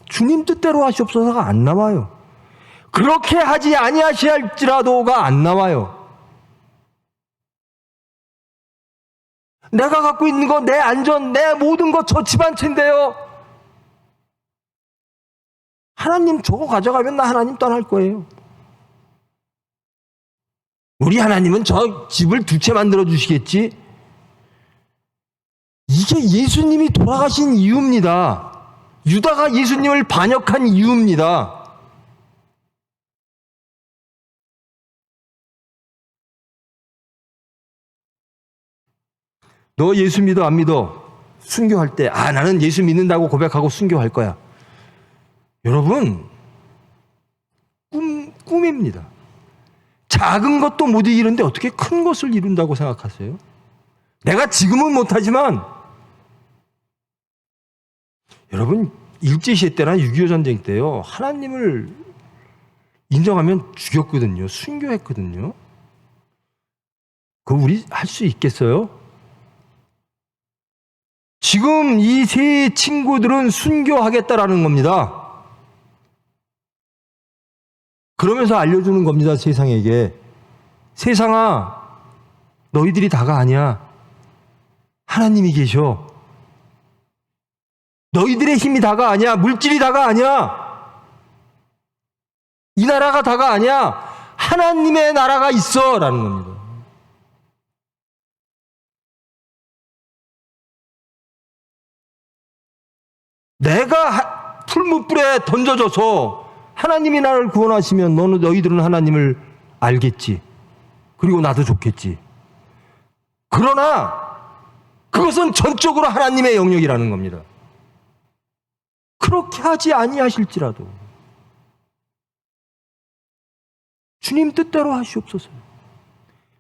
주님 뜻대로 하시옵소서가 안 나와요. 그렇게 하지 아니하시할지라도가 안 나와요. 내가 갖고 있는 거, 내 안전, 내 모든 거 저 집 한 채인데요. 하나님 저거 가져가면 나 하나님 떠날 거예요. 우리 하나님은 저 집을 2채 만들어 주시겠지? 이게 예수님이 돌아가신 이유입니다. 유다가 예수님을 반역한 이유입니다. 너 예수 믿어 안 믿어? 순교할 때 나는 예수 믿는다고 고백하고 순교할 거야. 여러분 꿈입니다. 작은 것도 못 이기는데 어떻게 큰 것을 이룬다고 생각하세요? 내가 지금은 못하지만 여러분, 일제시대 때나 6.25 전쟁 때요, 하나님을 인정하면 죽였거든요. 순교했거든요. 그거 우리 할 수 있겠어요? 지금 이 세 친구들은 순교하겠다라는 겁니다. 그러면서 알려주는 겁니다, 세상에게. 세상아, 너희들이 다가 아니야. 하나님이 계셔. 너희들의 힘이 다가 아니야. 물질이 다가 아니야. 이 나라가 다가 아니야. 하나님의 나라가 있어. 라는 겁니다. 내가 풀무불에 던져져서 하나님이 나를 구원하시면 너희들은 하나님을 알겠지. 그리고 나도 좋겠지. 그러나 그것은 전적으로 하나님의 영역이라는 겁니다. 그렇게 하지 아니하실지라도 주님 뜻대로 하시옵소서.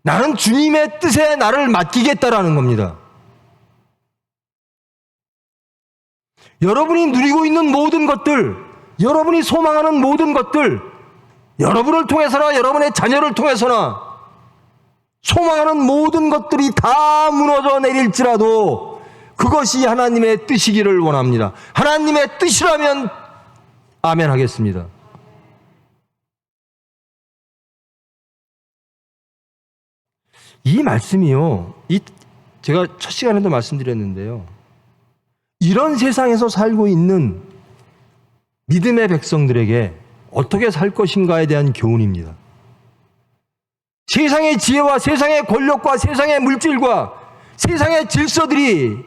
나는 주님의 뜻에 나를 맡기겠다라는 겁니다. 여러분이 누리고 있는 모든 것들, 여러분이 소망하는 모든 것들, 여러분을 통해서나 여러분의 자녀를 통해서나 소망하는 모든 것들이 다 무너져 내릴지라도 그것이 하나님의 뜻이기를 원합니다. 하나님의 뜻이라면 아멘 하겠습니다. 이 말씀이요, 제가 첫 시간에도 말씀드렸는데요, 이런 세상에서 살고 있는 믿음의 백성들에게 어떻게 살 것인가에 대한 교훈입니다. 세상의 지혜와 세상의 권력과 세상의 물질과 세상의 질서들이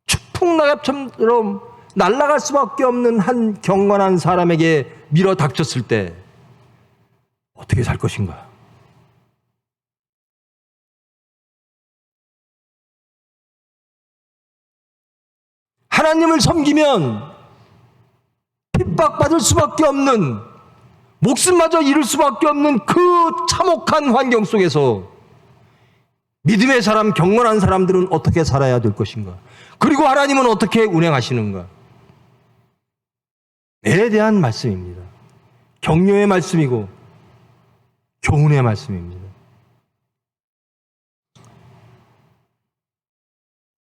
추풍낙엽처럼 날아갈 수밖에 없는 한 경건한 사람에게 밀어 닥쳤을 때 어떻게 살 것인가? 하나님을 섬기면 핍박받을 수밖에 없는, 목숨마저 잃을 수밖에 없는 그 참혹한 환경 속에서 믿음의 사람, 경건한 사람들은 어떻게 살아야 될 것인가? 그리고 하나님은 어떻게 운행하시는가? 에 대한 말씀입니다. 격려의 말씀이고 교훈의 말씀입니다.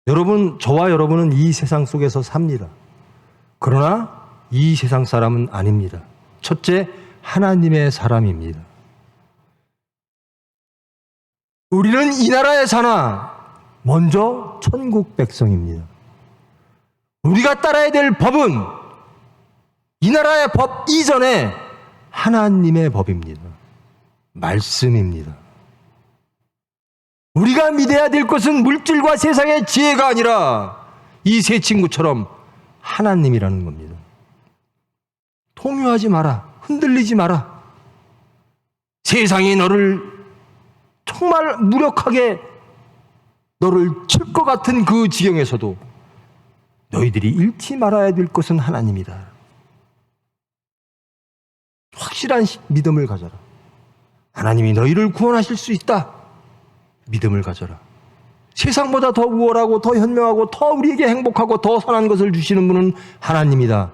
여러분, 저와 여러분은 이 세상 속에서 삽니다. 그러나 이 세상 사람은 아닙니다. 첫째, 하나님의 사람입니다. 우리는 이 나라에 사나 먼저 천국 백성입니다. 우리가 따라야 될 법은 이 나라의 법 이전에 하나님의 법입니다. 말씀입니다. 우리가 믿어야 될 것은 물질과 세상의 지혜가 아니라 이 세 친구처럼 하나님이라는 겁니다. 통유하지 마라. 흔들리지 마라. 세상이 너를 정말 무력하게 너를 칠 것 같은 그 지경에서도 너희들이 잃지 말아야 될 것은 하나님이다. 확실한 믿음을 가져라. 하나님이 너희를 구원하실 수 있다. 믿음을 가져라. 세상보다 더 우월하고 더 현명하고 더 우리에게 행복하고 더 선한 것을 주시는 분은 하나님이다.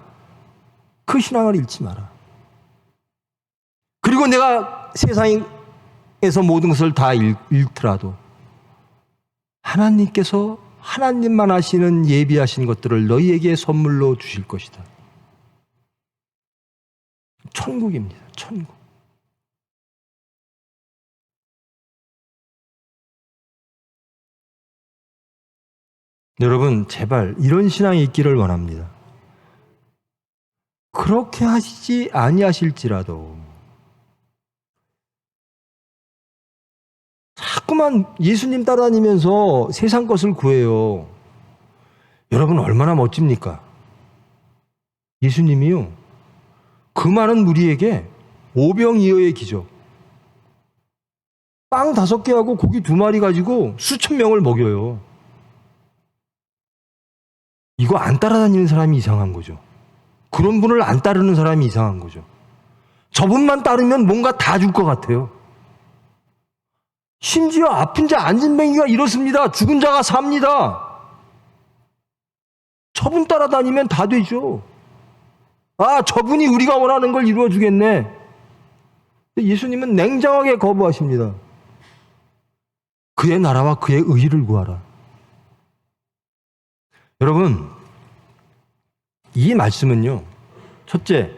그 신앙을 잃지 마라. 그리고 내가 세상에서 모든 것을 다 잃더라도 하나님께서 하나님만 아시는 예비하신 것들을 너희에게 선물로 주실 것이다. 천국입니다. 천국. 여러분, 제발 이런 신앙이 있기를 원합니다. 그렇게 하시지 아니하실지라도 자꾸만 예수님 따라다니면서 세상 것을 구해요. 여러분, 얼마나 멋집니까? 예수님이요, 그 많은 무리에게 오병이어의 기적, 빵 5개하고 고기 2마리 가지고 수천 명을 먹여요. 이거 안 따라다니는 사람이 이상한 거죠. 그런 분을 안 따르는 사람이 이상한 거죠. 저분만 따르면 뭔가 다 줄 것 같아요. 심지어 아픈 자, 앉은 뱅이가 일었습니다. 죽은 자가 삽니다. 저분 따라다니면 다 되죠. 아, 저분이 우리가 원하는 걸 이루어 주겠네. 예수님은 냉정하게 거부하십니다. 그의 나라와 그의 의를 구하라. 여러분, 이 말씀은요, 첫째,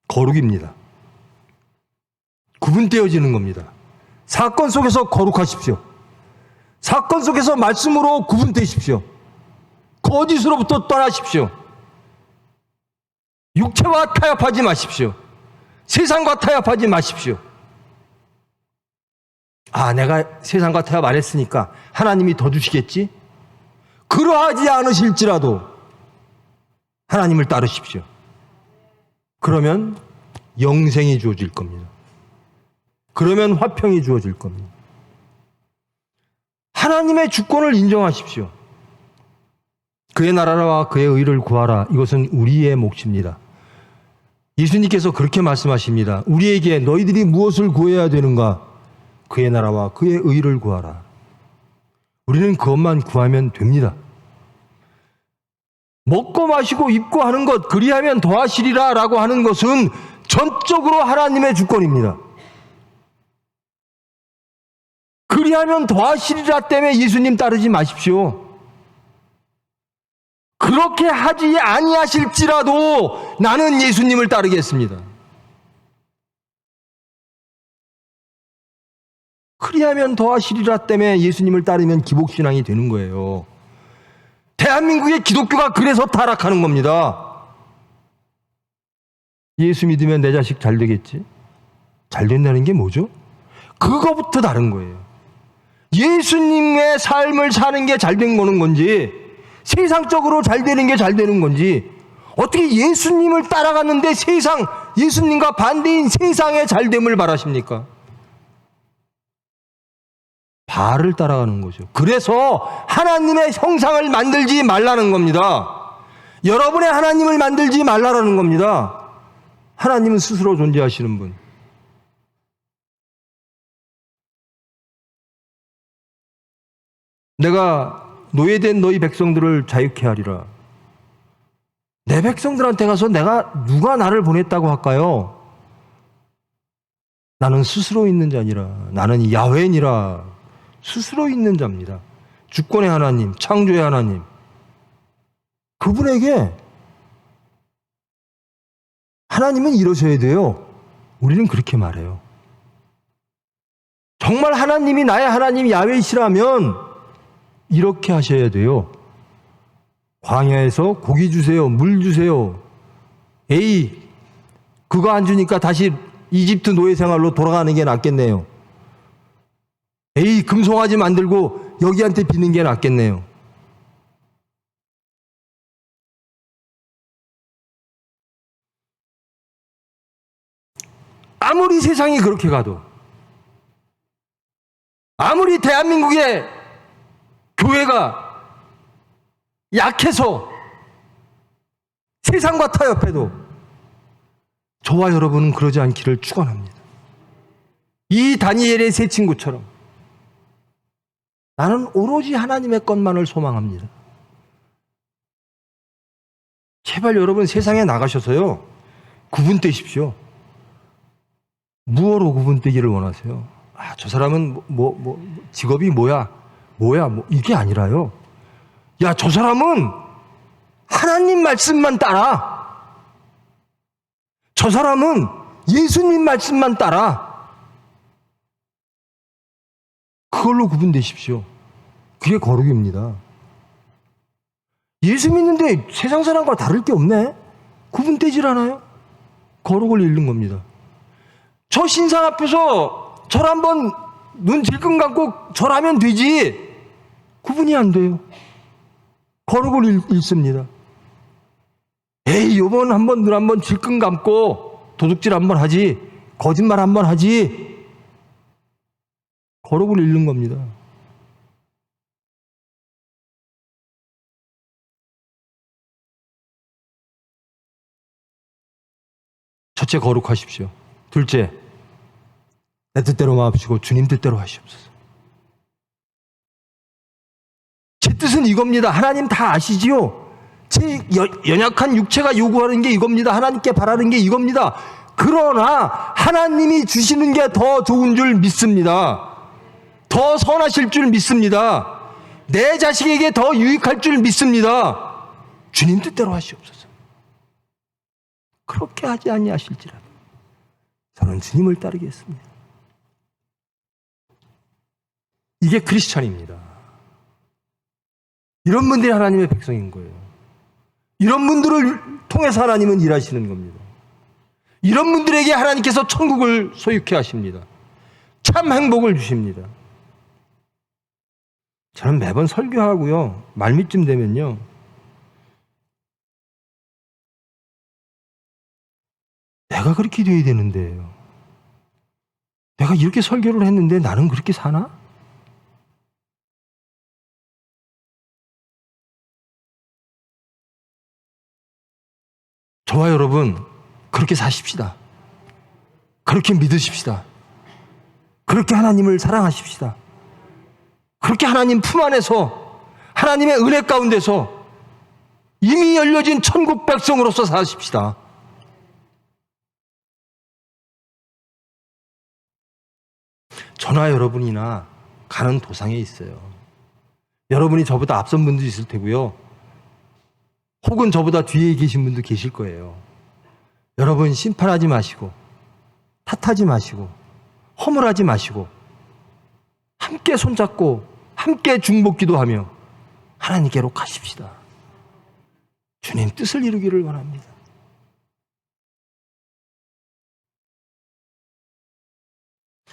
거룩입니다. 구분되어지는 겁니다. 사건 속에서 거룩하십시오. 사건 속에서 말씀으로 구분되십시오. 거짓으로부터 떠나십시오. 육체와 타협하지 마십시오. 세상과 타협하지 마십시오. 아, 내가 세상과 타협 안 했으니까 하나님이 더 주시겠지? 그러하지 않으실지라도 하나님을 따르십시오. 그러면 영생이 주어질 겁니다. 그러면 화평이 주어질 겁니다. 하나님의 주권을 인정하십시오. 그의 나라와 그의 의를 구하라. 이것은 우리의 몫입니다. 예수님께서 그렇게 말씀하십니다. 우리에게 너희들이 무엇을 구해야 되는가? 그의 나라와 그의 의를 구하라. 우리는 그것만 구하면 됩니다. 먹고 마시고 입고 하는 것, 그리하면 더하시리라 라고 하는 것은 전적으로 하나님의 주권입니다. 그리하면 더하시리라 때문에 예수님 따르지 마십시오. 그렇게 하지 아니하실지라도 나는 예수님을 따르겠습니다. 그리하면 더하시리라 때문에 예수님을 따르면 기복신앙이 되는 거예요. 대한민국의 기독교가 그래서 타락하는 겁니다. 예수 믿으면 내 자식 잘 되겠지? 잘 된다는 게 뭐죠? 그거부터 다른 거예요. 예수님의 삶을 사는 게 잘 된 거는 건지, 세상적으로 잘 되는 게 잘 되는 건지, 어떻게 예수님을 따라갔는데 예수님과 반대인 세상의 잘됨을 바라십니까? 바알을 따라가는 거죠. 그래서 하나님의 형상을 만들지 말라는 겁니다. 여러분의 하나님을 만들지 말라는 겁니다. 하나님은 스스로 존재하시는 분. 내가 노예된 너희 백성들을 자유케 하리라. 내 백성들한테 가서 누가 나를 보냈다고 할까요? 나는 스스로 있는 자니라. 나는 야훼니라. 스스로 있는 자입니다. 주권의 하나님, 창조의 하나님. 그분에게 하나님은 이러셔야 돼요. 우리는 그렇게 말해요. 정말 하나님이 나의 하나님 야훼이시라면 이렇게 하셔야 돼요. 광야에서 고기 주세요, 물 주세요. 에이, 그거 안 주니까 다시 이집트 노예 생활로 돌아가는 게 낫겠네요. 에이, 금송아지 만들고 여기한테 비는 게 낫겠네요. 아무리 세상이 그렇게 가도, 아무리 대한민국의 교회가 약해서 세상과 타협해도 저와 여러분은 그러지 않기를 축원합니다. 이 다니엘의 세 친구처럼 나는 오로지 하나님의 것만을 소망합니다. 제발 여러분 세상에 나가셔서요, 구분되십시오. 무엇으로 구분되기를 원하세요? 아, 저 사람은 직업이 뭐야, 이게 아니라요. 야, 저 사람은 하나님 말씀만 따라. 저 사람은 예수님 말씀만 따라. 그걸로 구분되십시오. 그게 거룩입니다. 예수 믿는데 세상 사람과 다를 게 없네? 구분되질 않아요? 거룩을 잃는 겁니다. 저 신상 앞에서 절 한번 눈 질끈 감고 절하면 되지. 구분이 안 돼요. 거룩을 잃습니다. 에이, 요번 한번 눈 한번 질끈 감고 도둑질 한번 하지, 거짓말 한번 하지. 거룩을 잃는 겁니다. 첫째, 거룩하십시오. 둘째, 내 뜻대로 마옵시고 주님 뜻대로 하시옵소서. 제 뜻은 이겁니다. 하나님 다 아시지요? 제 연약한 육체가 요구하는 게 이겁니다. 하나님께 바라는 게 이겁니다. 그러나 하나님이 주시는 게 더 좋은 줄 믿습니다. 더 선하실 줄 믿습니다. 내 자식에게 더 유익할 줄 믿습니다. 주님 뜻대로 하시옵소서. 그렇게 하지 아니하실지라도 저는 주님을 따르겠습니다. 이게 크리스찬입니다. 이런 분들이 하나님의 백성인 거예요. 이런 분들을 통해서 하나님은 일하시는 겁니다. 이런 분들에게 하나님께서 천국을 소유케 하십니다. 참 행복을 주십니다. 저는 매번 설교하고요, 말미쯤 되면요, 내가 그렇게 돼야 되는데요. 내가 이렇게 설교를 했는데 나는 그렇게 사나? 저와 여러분 그렇게 사십시다. 그렇게 믿으십시다. 그렇게 하나님을 사랑하십시다. 그렇게 하나님 품 안에서 하나님의 은혜 가운데서 이미 열려진 천국 백성으로서 사십시다. 저나 여러분이나 가는 도상에 있어요. 여러분이 저보다 앞선 분도 있을 테고요. 혹은 저보다 뒤에 계신 분도 계실 거예요. 여러분 심판하지 마시고 탓하지 마시고 허물하지 마시고 함께 손잡고 함께 중복기도하며 하나님께로 가십시다. 주님 뜻을 이루기를 원합니다.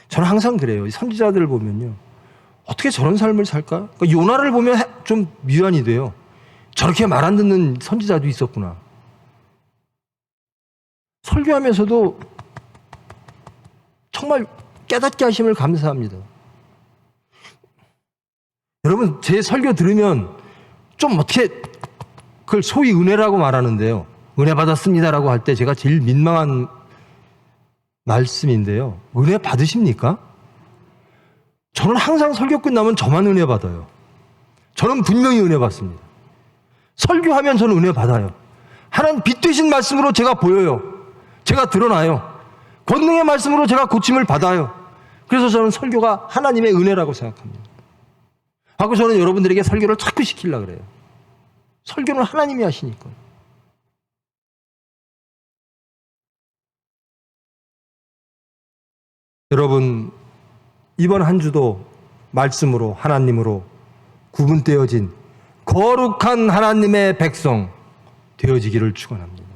저는 항상 그래요. 선지자들을 보면요, 어떻게 저런 삶을 살까? 그러니까 요나를 보면 좀 미안이 돼요. 저렇게 말 안 듣는 선지자도 있었구나. 설교하면서도 정말 깨닫게 하심을 감사합니다. 여러분 제 설교 들으면 좀 어떻게 그걸 소위 은혜라고 말하는데요. 은혜 받았습니다라고 할 때 제가 제일 민망한 말씀인데요. 은혜 받으십니까? 저는 항상 설교 끝나면 저만 은혜 받아요. 저는 분명히 은혜 받습니다. 설교하면 저는 은혜 받아요. 하나님 빛 되신 말씀으로 제가 보여요. 제가 드러나요. 권능의 말씀으로 제가 고침을 받아요. 그래서 저는 설교가 하나님의 은혜라고 생각합니다. 하고 저는 여러분들에게 설교를 자꾸 시키려고 그래요. 설교는 하나님이 하시니까. 여러분 이번 한 주도 말씀으로 하나님으로 구분되어진 거룩한 하나님의 백성 되어지기를 축원합니다.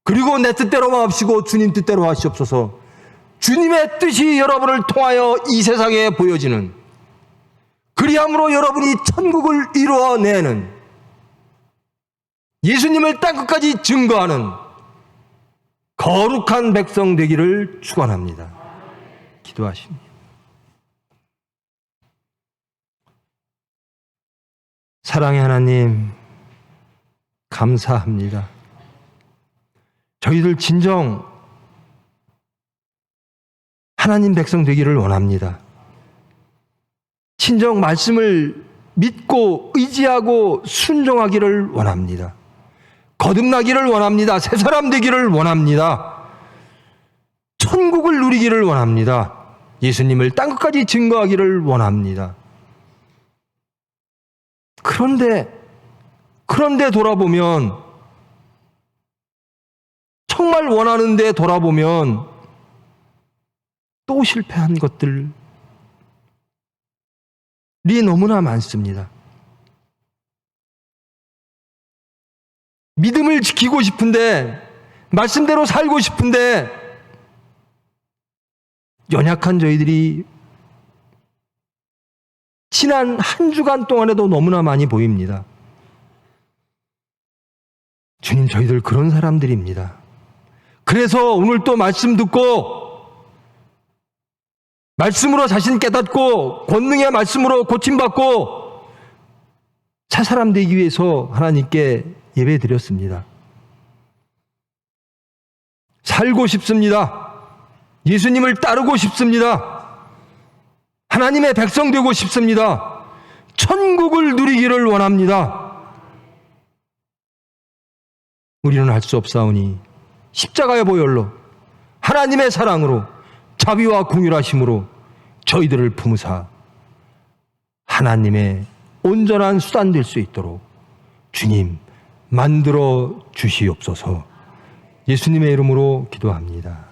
그리고 내 뜻대로 마옵시고 주님 뜻대로 하시옵소서. 주님의 뜻이 여러분을 통하여 이 세상에 보여지는, 그리함으로 여러분이 천국을 이루어내는, 예수님을 땅끝까지 증거하는 거룩한 백성 되기를 축원합니다. 기도하십니다. 사랑의 하나님, 감사합니다. 저희들 진정 하나님 백성 되기를 원합니다. 진정 말씀을 믿고 의지하고 순종하기를 원합니다. 거듭나기를 원합니다. 새 사람 되기를 원합니다. 천국을 누리기를 원합니다. 예수님을 땅끝까지 증거하기를 원합니다. 그런데 돌아보면, 정말 원하는데 돌아보면 또 실패한 것들이 너무나 많습니다. 믿음을 지키고 싶은데, 말씀대로 살고 싶은데, 연약한 저희들이 지난 한 주간 동안에도 너무나 많이 보입니다. 주님, 저희들 그런 사람들입니다. 그래서 오늘 또 말씀 듣고 말씀으로 자신 깨닫고 권능의 말씀으로 고침받고 새 사람 되기 위해서 하나님께 예배드렸습니다. 살고 싶습니다. 예수님을 따르고 싶습니다. 하나님의 백성 되고 싶습니다. 천국을 누리기를 원합니다. 우리는 할 수 없사오니 십자가의 보혈로 하나님의 사랑으로 자비와 긍휼하심으로 저희들을 품으사 하나님의 온전한 수단 될 수 있도록 주님 만들어 주시옵소서. 예수님의 이름으로 기도합니다.